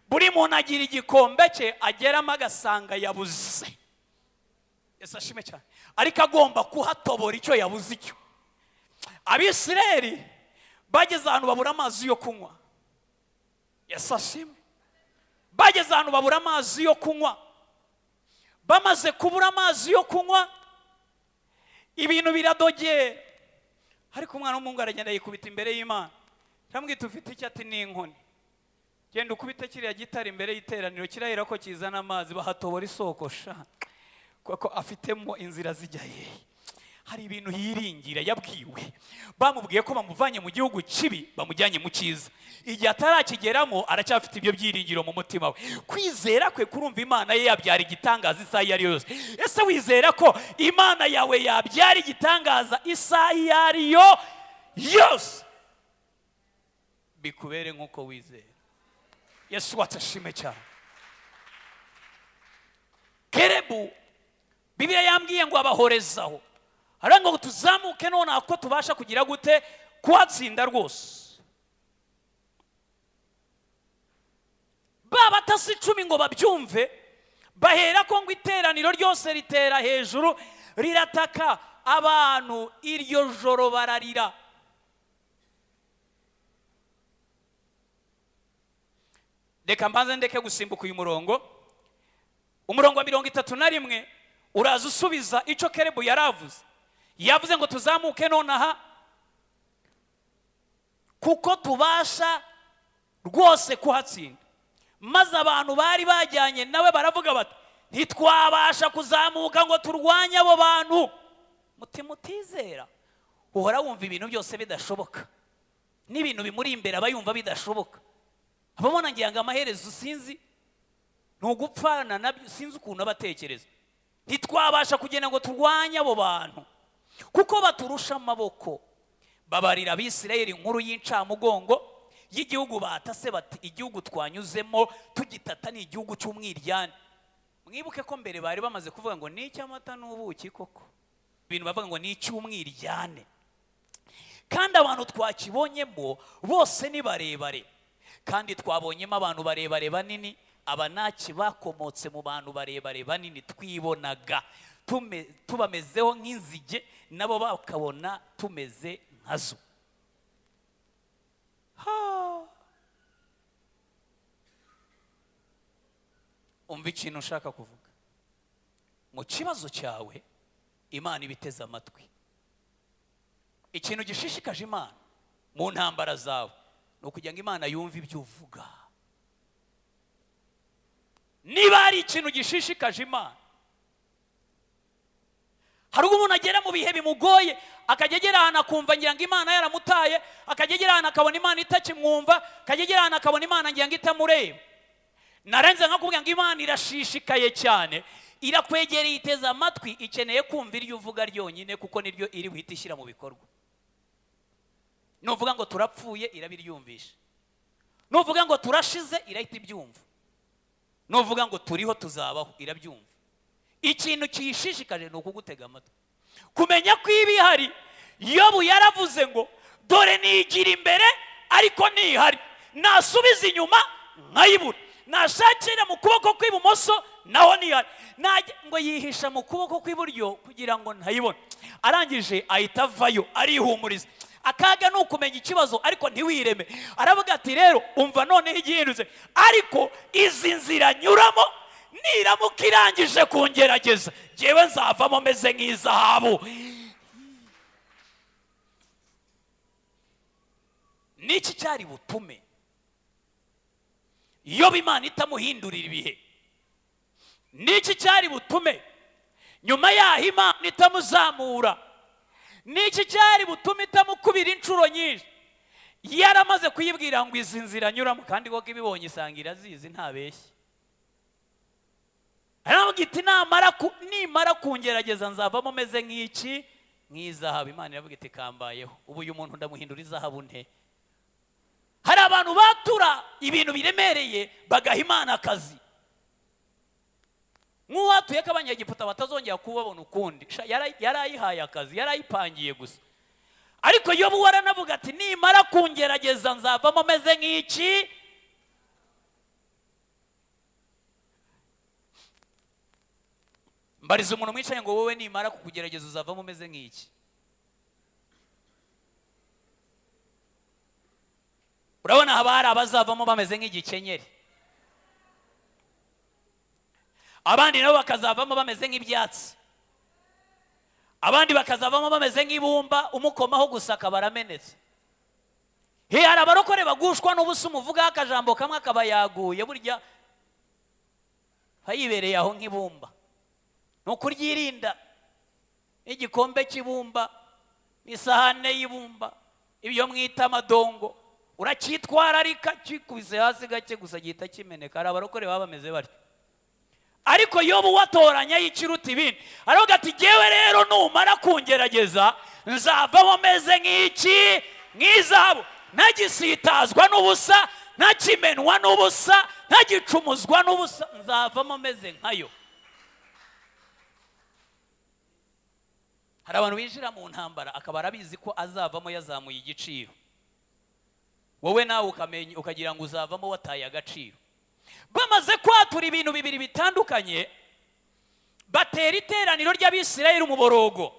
Buri muntu agira igikombe cye ageramo agasanga yabuze. Yesu ashimwe cyane. Ariko agomba kuhatobora icyo yabuze icyo. Abisirayeli bageze ahantu babura amazi yo kunywa. Yesu ashimwe. Bageze ahantu babura amazi yo kunywa. Bamaze kubura amazi yo kunywa, ibintu biradogera. Ariko umwana w'umuhungu aragenda yikubita imbere y'Imana. Ndamwita ufite icyo? Ati ni inkoni. Genda ukubite kiriya gitari imbere y'iteraniro, kirahira ko kizana amazi, bahatobora isoko sha. Kuko afitemo inzira zijya hehe. Hari ibintu yiringira yabwiwe. Bamubwiye ko bamuvanye mu gihugu kibi bamujyanye mu cyiza. Igihe atarakigeramo aracyafite ibyo byiringiro mu mutima we. Kwizera kwe kurumva Imana ye yabyara igitangaza isaha iyo ari yose. Ese wizera ko Imana yawe yabyara igitangaza isaha iyo ari yo yose? Bikubere nk'uko wizera. Yesu watashime cyane. Kerebu Bibiliya yambwiye ngo abahorezaho. Aranga ngo tuzamuke none ako tubasha kugira gute kwatsinda rwose. Baba tasi 10 ngo babyumve, bahera ko ngo iteraniro ryose ritera hejuru rirataka, abantu iryo joro bararira. Reka mbanze ndeke gusimbuka uyu murongo. Umurongo wa 31 uraza usubiza icyo Kerebu yaravuze. Yavuze ngo tuzamuke nonaha kuko tubasha rwose kuhatsinda. Maze abantu bari bajyanye nawe baravuga bati ntitwabasha kuzamuka ngo turwanye abo bantu. Mutima utizera uhora wumva ibintu byose bidashoboka, n'ibintu bimuri imbere abayumva bidashoboka. Ababona ngiye ngo amaherezo sinzi ntugupfana nabyo, sinzi ukuntu abatekereza. Ntitwabasha kugenda ngo turwanye abo bantu kuko baturusha amaboko. Babarira Abisirayeli inkuru y'incamugongo y'igihugu batase bati igihugu twanyuzemo tugitata ni igihugu cy'umwiryane. Mwibuke ko mbere bari bamaze kuvuga ngo ni icy'amata n'ubuki, koko ibintu bavuga ngo ni icy'umwiryane. Kandi abantu twakibonyemo bose ni barebare, kandi twabonyemo abantu barebare banini. Abanaki bakomotse mu bantu barebare banini twibonaga tubamezeho nk'inzige, nabo bakabona tumeze nkazo. Umva ikintu ushaka kuvuga. Mu kibazo cyawe Imana ibiteze amatwi. Ikintu gishishikaje Imana mu ntambara zawe ni ukugira ngo Imana yumve ibyo uvuga. Niba ari ikintu gishishikaje Imana, hari umuntu agera mu bihe bimugoye akagegera ahantu akumva ngira ngo Imana yaramutaye, akagegera ahantu akabona Imana itakimwumva, akagegera ahantu akabona Imana ngira ngo itamureba. Narenze nka kuvuga ngo Imana irashishikaye cyane, irakwegereye, iteze amatwi, ikeneye kumva iryo uvuga ryonyine kuko niryo iri buhita ishyira mu bikorwa. Nuvuga ngo turapfuye irabiryumvisha, nuvuga ngo turashize irahita ibyumva, nuvuga ngo turiho tuzabaho irabyumva. Ikintu kiyishishikaje ni ukugutega amatwi, kumenya ko ibihari. Yobu yaravuze ngo dore nigira imbere ariko nihari, nasubiza inyuma nkayibura. nashakira mu kuboko kw'ibumoso naho ntihari, ngo yihisha mu kuboko kw'iburyo kugira ngo ntayibone. Arangije ahita avayo arihumuriza. Akaga ni ukumenya ikibazo ariko ntiwireme. Aravuga ati rero umva noneho igihindutse, ariko izi nzira nyuramo niramuka irangije kungerageza jyewe nzavamo meze nk'izahabu. Niki cyari butume Yobu Imana itamuhindurira ibihe? Niki cyari butume nyuma yaho Imana itamuzamura? Niki cyari butume itamukubira inshuro nyinshi? Yaramaze kuyibwira ngo izi nzira nyuramo, kandi koko ibibonye isanga irazizi ntabeshye. Aravuga iti nimara kungerageza nzavamo meze nk'iki, nk'izahabu. Imana iravuga iti kambayeho, ubu uyu muntu ndamuhindura izahabu nte? Hari abantu batura ibintu biremereye bagaha Imana akazi, nk'uwatuye ko abanyegiputa batazongera kubabona ukundi. Yarayihaye akazi, yarayipangiye gusa. Ariko Yobu waranavuga ati nimara kungerageza nzavamo meze nk'iki. Mbariza umuntu mwicaye ngo wowe nimara kukugerageza uzavamo meze nk'iki? Urabona haba hari abazavamo bameze nk'igikenyeri, abandi nabo bakazavamo bameze nk'ibyatsi, abandi bakazavamo bameze nk'ibumba umukomaho gusa akaba aramenetse. Hari abarokore bagushwa n'ubusa umuvugaho akajambo kamwe akaba yaguye, burya hayibereye aho nk'ibumba. Ni ukuryirinda igikombe cy'ibumba n'isahane y'ibumba, ibyo mwita amadongo, uracyitwararika kikubise hasi gake gusa gihita kimeneka. Hari abarokore baba bameze batyo. Ariko Yobu watoranya y'ikiruta ibindi aravuga ati jyewe rero numara kungerageza nzavamo meze nk'iki, nk'izahabu, ntagisitazwa n'ubusa, ntakimenwa n'ubusa, ntagicumuzwa n'ubusa, nzavamo meze nkayo. Hari abantu binjira mu ntambara akaba arabizi ko azavamo yazamuye igiciro, wowe nawe ukagira ngo uzavamo wataye agaciro. Bamaze kwatura ibintu bibiri bitandukanye, batera iteraniro ry'Abisirayeli umuborogo.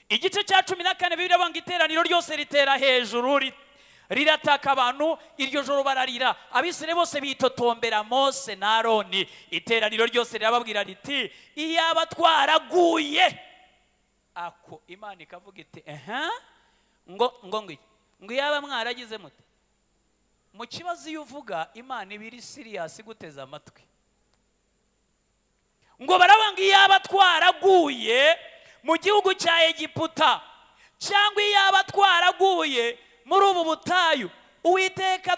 Igice cya 14 Bibiliya banga iteraniro ryose ritera hejuru, rirataka abantu, iryo joro bararira. Abisirayeli bose bitotombera Mose na Aroni. Iteraniro ryose rirababwira riti iyaba twaraguye. Ako Imana ikavuga iti ngo iyaba mwaragize mute. Mu kibazo iyo uvuga Imana ibiri serious guteza amatwi. Ngo barabanga iyaba twaraguye mu gihugu cya Egiputa, cyangwa iyaba twaraguye muri ubu butayu, Uwiteka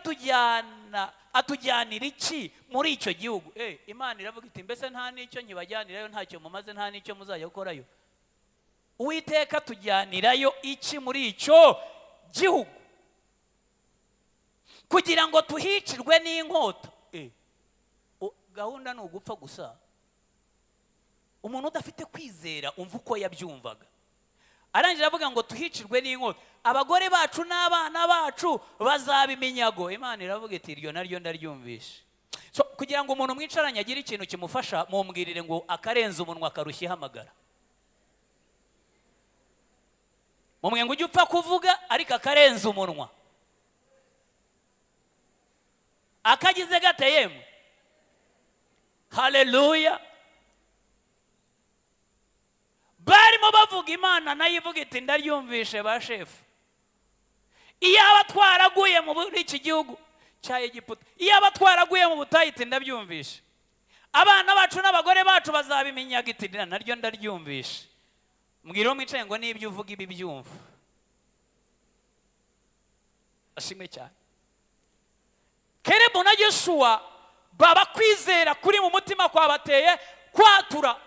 atujyanira iki muri icyo gihugu? Imana iravuga iti mbese nta n'icyo nyibajyanirayo, ntacyo mumaze, nta n'icyo muzajya gukorayo. Uwiteka atujyanirayo iki muri icyo gihugu kugira ngo tuhicirwe n'inkota? Gahunda ni ugupfa gusa. Umuntu udafite kwizera umva uko yabyumvaga. Arangije avuga ngo tuhicirwe n'inkota, abagore bacu n'abana bacu bazaba iminyago. Imana iravuga iti iryo naryo ndaryumvishe. Kugira ngo umuntu mwicaranye agire ikintu kimufasha, mumbwirire ngo akarenza umunwa akarushya ihamagara. Mumwe ngo ujye upfa kuvuga ariko akarenza umunwa akagize gateyemo. Haleluya. Barimo bavuga, Imana nayo ivuga iti ndaryumvishe ba shefu. Iyaba twaraguye muri iki gihugu cya Egiputa, iyaba twaraguye mu butayu iti ndabyumvishe. Abana bacu n'abagore bacu bazaba iminyago iti naryo ndaryumvishe. Mbwira mwicaye ngo n'ibyo uvuga ibi byumva. Ashimwe cyane. Kerebu na Yosuwa baba kwizera kuri mu mutima kwabateye kwatura.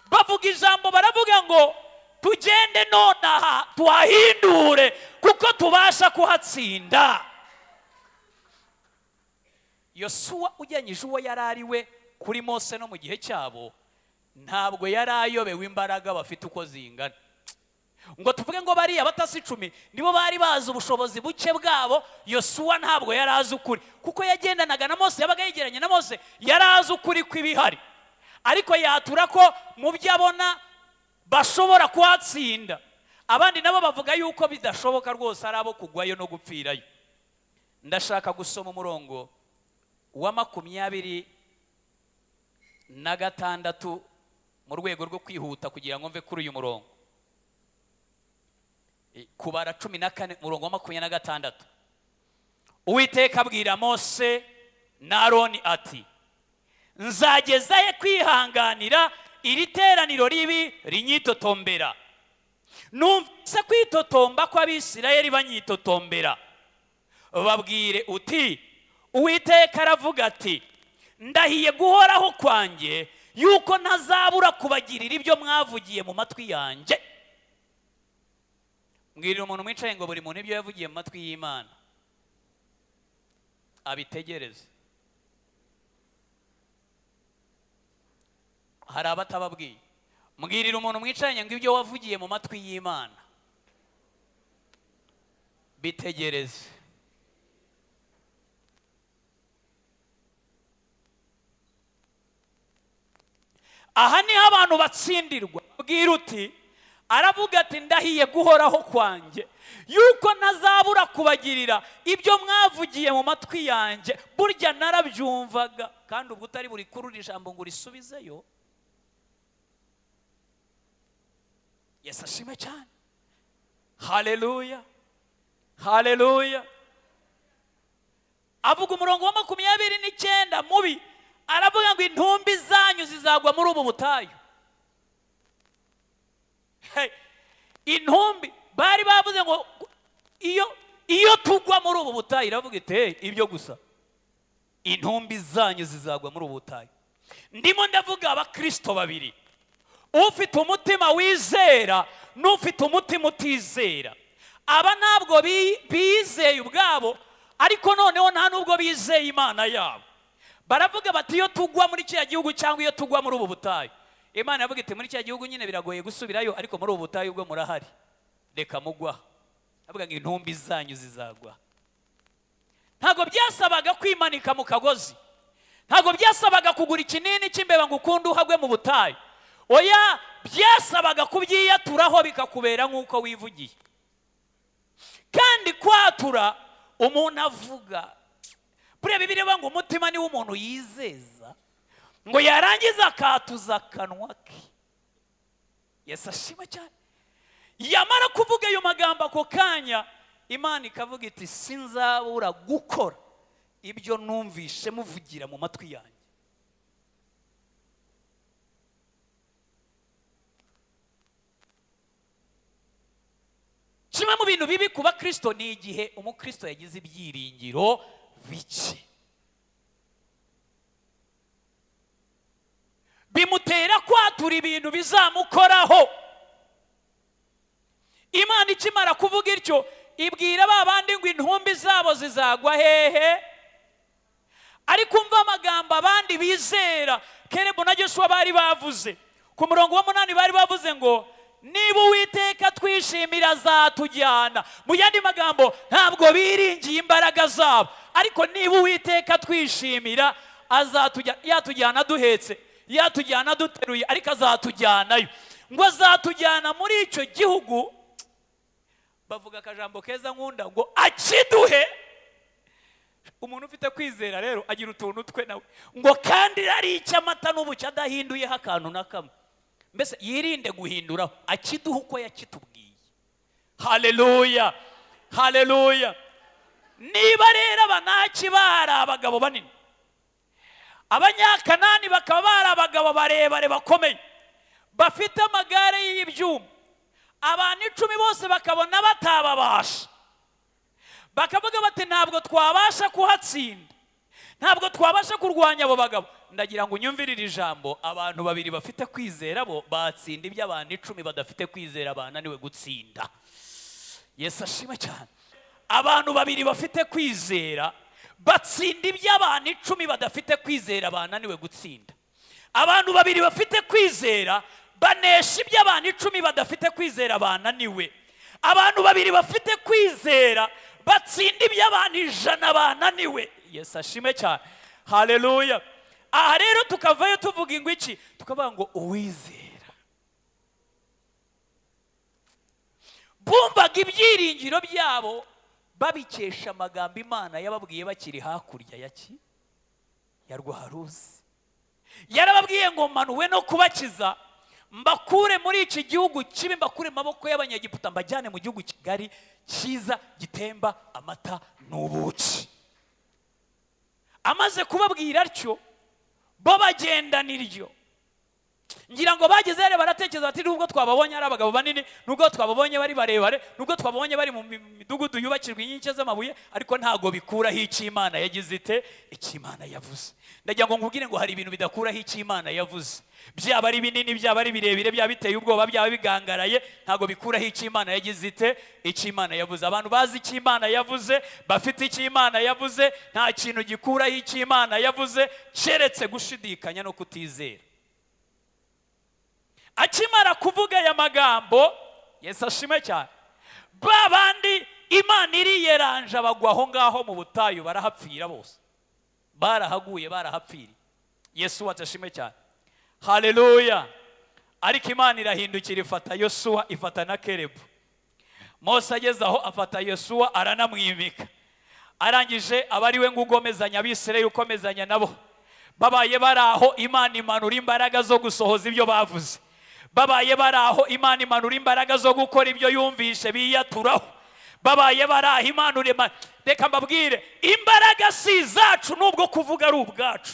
Bavuga ijambo baravuga ngo tugende nonaha tuhahindure kuko tubasha kuhatsinda. Yosuwa ujyanyije uwo yari ari we kuri Mose no mu gihe cyabo, ntabwo yari ayobewe imbaraga bafite uko zingana. ngo tuvuge ngo bariya batasi 10 nibo bari bazi ubushobozi buke bwabo. Yosuwa ntabwo yari azi ukuri, kuko yagendanaga na Mose, yabaga yegeranye na Mose, yari azi ukuri kw'ibihari, ariko yatura ko mu byo abona bashobora kuhatsinda. Abandi nabo bavuga yuko bidashoboka rwose, ari abo kugwayo no gupfirayo. Ndashaka gusoma umurongo wa 26 mu rwego rwo kwihuta kugira ngo mve kuri uyu murongo. Kubara 14 murongo wa 26. Uwiteka abwira Mose na Aroni ati, nzagezaye kwihanganira iri teraniro ribi rinyitotombera. Numvise kwitotomba kw'Abisirayeli banyitotombera. Babwire uti, Uwiteka aravuga ati, ndahiye guhoraho kwanjye yuko ntazabura kubagirira ibyo mwavugiye mu matwi yanjye. Mbwirira umuntu mwicaye ngo buri muntu ibyo yavugiye mu matwi y'Imana abitegereze. Hari abatababwiye. Mbwirira umuntu mwicaye ngo ibyo wavugiye mu matwi y'Imana bitegereze. Aha niho abantu batsindirwa. Bwira uti, aravuga ati, ndahiye guhoraho kwanjye yuko ntazabura kubagirira ibyo mwavugiye mu matwi yanjye. Burya narabyumvaga, kandi ubwo utari buri kurura ijambo ngo urisubizeyo. Yesu ashimwe cyane. Haleluya, haleluya. Avuga umurongo wa 29 mubi, aravuga ngo intumbi zanyu zizagwa muri ubu butayu. Intumbi bari bavuze ngo iyo tugwa muri ubu butayu, iravuga ite ibyo gusa, intumbi zanyu zizagwa muri ubu butayu. Ndimo ndavuga abakristo babiri, ufite umutima wizera n'ufite umutima utizera. Aba ntabwo bizeye ubwabo, ariko noneho nta nubwo bizeye Imana yabo. Baravuga bati, iyo tugwa muri cya gihugu cyangwa iyo tugwa muri ubu butayu. Imana yavuga iti, muri cya gihugu nyine biragoye gusubirayo, ariko muri ubu butayu bwo murahari, reka mugwa. Avuga ngo intumbi zanyu zizagwa. Ntabwo byasabaga kwimanika mu kagozi, ntabwo byasabaga kugura ikinini cy'imbeba ngo ukunde uhagwe mu butayu. Oya, byasabaga kubyiyaturaho bikakubera nk'uko wivugiye. Kandi kwatura umuntu avuga, buriya Bibiliya ivuga ngo umutima niwo umuntu yizeza, ngo yarangiza akatuza akanwa ke. Yesu ashimwe cyane. Yamara kuvuga ayo magambo ako kanya, Imana ikavuga iti, sinzabura gukora ibyo numvishe muvugira mu matwi yanjye. Kimwe mu bintu bibi kuba Kristo ni igihe umukristo yagize ibyiringiro bike, bimutera kwatura ibintu bizamukoraho. Imana ikimara kuvuga ityo, ibwira ba bandi ngo intumbi zabo zizagwa hehe. Ariko umva amagambo abandi bizera Kerebu na Joshua bari bavuze. Ku murongo wa 8 bari bavuze ngo, niba Uwiteka twishimira azatujyana. Mu yandi magambo, ntabwo biringiye imbaraga zabo, ariko niba Uwiteka twishimira yatujyana duhetse, yatujyana duteruye, ariko azatujyanayo. Ngo azatujyana muri icyo gihugu, bavuga akajambo keza nkunda, ngo akiduhe. Umuntu ufite kwizera rero agira utuntu twe nawe, ngo kandi ari icy'amata n'ubuki adahinduyeho akantu na kamwe. Mbese yirinde guhinduraho, akiduha uko yakitubwiye. Haleluya, haleluya. Niba rero Abanaki bari abagabo banini, Abanyakanani bakaba bari abagabo barebare bakomeye, bafite amagare y'ibyuma, abantu 10 bose bakabona batababasha, bakavuga bati, ntabwo twabasha kuhatsinda, ntabwo twabasha kurwanya abo bagabo. Ndagira ngo unyumvirire ijambo, abantu babiri bafite kwizera bo batsinda ibyo abantu 10 badafite kwizera bananiwe gutsinda. Yesu ashimwe cyane. Abantu babiri bafite kwizera batsinda ibyo abantu 10 badafite kwizera bananiwe gutsinda. Abantu babiri bafite kwizera banesha ibyo abantu 10 badafite kwizera bananiwe. Abantu 2 bafite kwizera batsinda ibyo abantu 100 bananiwe. Yesu ashime cyane. Haleluya. Aha rero tukavayo tuvuga ngo iki? Tukavuga ngo uwizera. Bumvaga ibyiringiro byabo babikesha amagambo Imana yababwiye bakiri hakurya ya Rwaruzi. Yarababwiye ngo manuwe no kubakiza, mbakure muri iki gihugu kibi, mbakure maboko y'abanyegiputa, mbajyane mu gihugu kigari cyiza gitemba amata n'ubuki. Amaze kubabwira atyo, bo bagendana iryo. Ngira ngo bageze rero baratekereza ati nubwo twababonye ari abagabo banini, nubwo twababonye bari barebare, nubwo twababonye bari mu midugudu yubakirwa inyinke z'amabuye, ariko ntago bikuraho icyo Imana yagize ite, icyo Imana yavuze. Ndagira ngo nkubwire ngo hari ibintu bidakuraho icyo Imana yavuze. Byaba ari binini, byaba ari birebire, byaba biteye ubwoba, byaba bigangaraye, ntago bikuraho icyo Imana yagize ite, icyo Imana yavuze. Abantu bazi icyo Imana yavuze, bafite icyo Imana yavuze, nta kintu gikuraho icyo Imana yavuze keretse gushidikanya no kutizera. Akimara kuvuga aya magambo, Yesu ashime cyane, babandi Imana iriyeranje bagwa aho ngaho mu butayu, barahapfira bose, barahaguye, barahapfira. Yesu atashime cyane. Haleluya. Ariko Imana irahindukira ifata Yosuwa, ifata na Kerebu. Mose ageze aho afata Yosuwa aranamwimika. Arangije abari we ngugomezanya Abisirayeli, ukomezanya nabo. Babaye baraho Imana imanura imbaraga zo gusohoza ibyo bavuze. Babaye baraho Imana imanura imbaraga zo gukora ibyo yumvishe biyaturaho. Babaye baraho Imana urema. Reka mbabwire, imbaraga si zacu nubwo kuvuga ari ubwacu.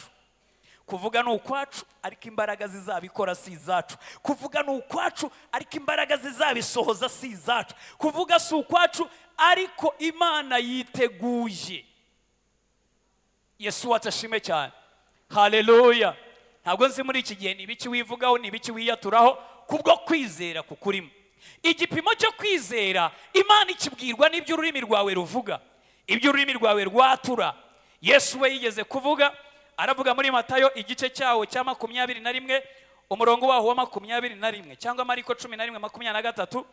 Kuvuga ni ukwacu, ariko imbaraga zizabikora si zacu. Kuvuga ni ukwacu, ariko imbaraga zizabisohoza si zacu. Kuvuga si ukwacu, ariko Imana yiteguye. Yesu atashime cyane. Haleluya. Ntabwo nzi muri iki gihe nibiki wivugaho, nibiki wiyaturaho, kubwo kwizera kukurimo. Igipimo cyo kwizera Imana ikibwirwa n'ibyo ururimi rwawe ruvuga, ibyo ururimi rwawe rwatura. Yesu we yigeze kuvuga, aravuga muri Matayo igice cyawo cya 21 umurongo waho wa 21, cyangwa Mariko 11:23.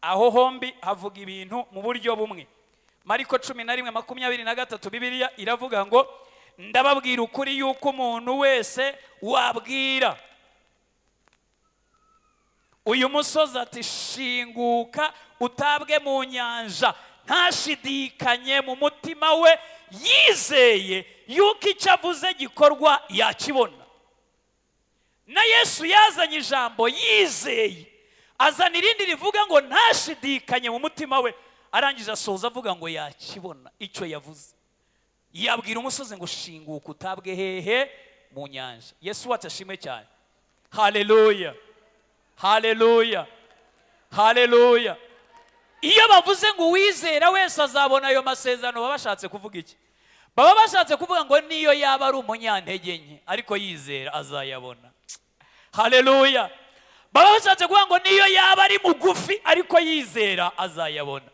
Aho hombi havuga ibintu mu buryo bumwe. Mariko 11:23 Bibiliya iravuga ngo, ndababwira ukuri yuko umuntu wese wabwira uyu musozi ati shinguka utabwe mu nyanja, ntashidikanye mu mutima we, yizeye yuko icyo avuze gikorwa, yakibona. Na Yesu yazanye ijambo yizeye, azana irindi rivuga ngo ntashidikanye mu mutima we, arangije asoza avuga ngo yakibona icyo yavuze. Yabwira umusozi ngo shinguka utabwe hehe, mu nyanja. Yesu atashime cyane. Haleluya. Haleluya. Haleluya. Iyo bavuze ngo uwizera wese azabona ayo masezerano, baba bashatse kuvuga iki? Baba bashatse kuvuga ngo niyo yaba ari umunyantege nke, ariko yizera azayabona. Haleluya. Baba bashatse kuvuga ngo niyo yaba ari mugufi, ariko yizera azayabona.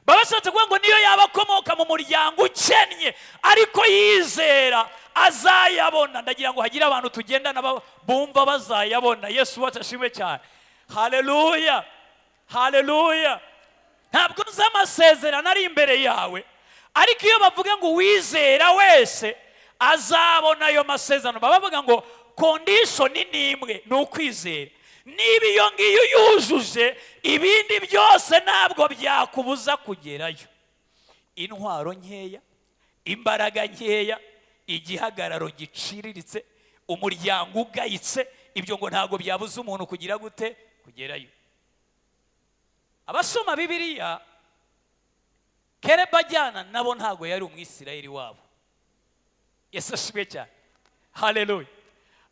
Baba bashatse kuvuga ngo niyo yaba akomoka mu muryango ukennye, ariko yizera azayabona. Ndagira ngo hagire abantu tugendana bumva bazayabona. Yesu atashimwe cyane. Haleluya. Haleluya. Ntabwo nzi amasezerano ari imbere yawe, ariko iyo bavuga ngo uwizera wese azabona ayo masezerano, baba bavuga ngo condition ni imwe, ni ukwizera. Niba iyo ngiyo yujuje, ibindi byose ntabwo byakubuza kugerayo. Intwaro nkeya, imbaraga nkeya, igihagararo giciriritse, umuryango ugayitse, ibyo ngo ntabwo byabuza umuntu kugira gute, kugerayo. Abasoma Bibiliya, Kerebu ajyana nabo ntabwo yari umwisirayeli wabo. Yesu ashimwe cyane. Haleluya.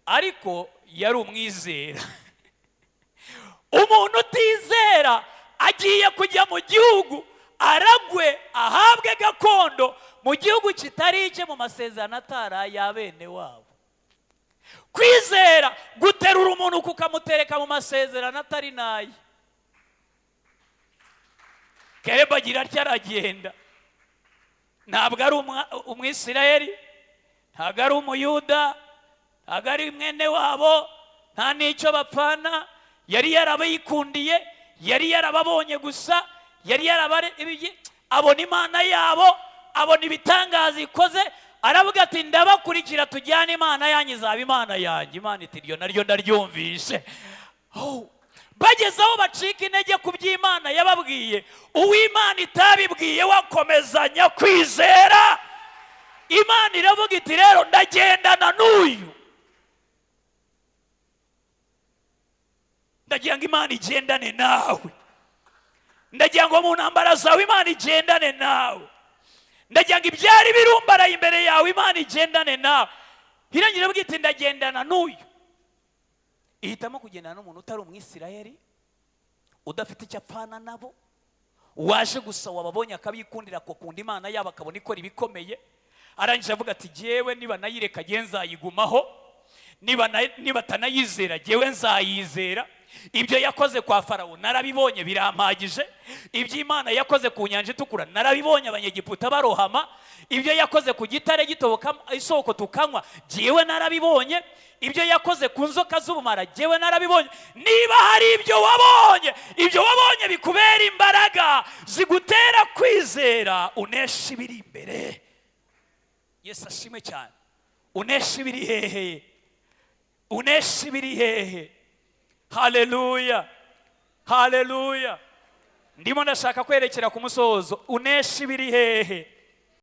Ariko yari umwizera. Umuntu utizera agiye kujya mu gihugu, aragwe, ahabwe gakondo mu gihugu kitari icye, mu masezerano atari ya bene wabo. Kwizera guterura umuntu kukamutereka mu masezerano atari naye. Kerebu agira atya, aragenda. Ntabwo ari umwisirayeli, ntabwo ari umuyuda, ntabwo ari mwene wabo, nta n'icyo bapfana. yari yarabayikundiye, yari yarababonye gusa, yari yarabarebye, abona imana yabo, abona ibitangaza ikoze, aravuga ati ndabakurikira tujyane, imana yanyu izaba imana yanjye. Imana iti iryo naryo ndaryumvishe. Bageze aho bacika intege ku by'Imana yababwiye, uw'Imana itabibwiye wakomezanya kwizera. Imana iravuga iti rero ndagendana n'uyu. Ndagira ngo Imana igendane nawe. Ndagira ngo mu ntambara zawe Imana igendane nawe. Ndagira ngo ibyari birumbaraye imbere yawe Imana igendane nawe. Irangira iravuga iti ndagendana n'uyu. Ihitamo kugendana n'umuntu utari umwisirayeli, udafite icyo apfana nabo, waje gusa wababonye akabikundira ko kunda Imana yabo, akabona ikora ibikomeye. Arangije avuga ati jyewe niba nayireka jye nzayigumaho, niba tanayizera jyewe nzayizera. Ibyo yakoze kwa Farawo narabibonye birampagije, ibyo Imana yakoze ku nyanja itukura narabibonye abanyegiputa barohama, ibyo yakoze ku gitare gitoboka isoko tukanywa jyewe narabibonye, ibyo yakoze ku nzoka z'ubumara jyewe narabibonye. Niba hari ibyo wabonye bikubera imbaraga zigutera kwizera, unesha ibiri imbere. Yesu ashimwe cyane. Unesha ibiri hehe? Unesha ibiri hehe? Haleluya, haleluya. Ndimo ndashaka kwerekera ku musozo. Unesha ibiri hehe?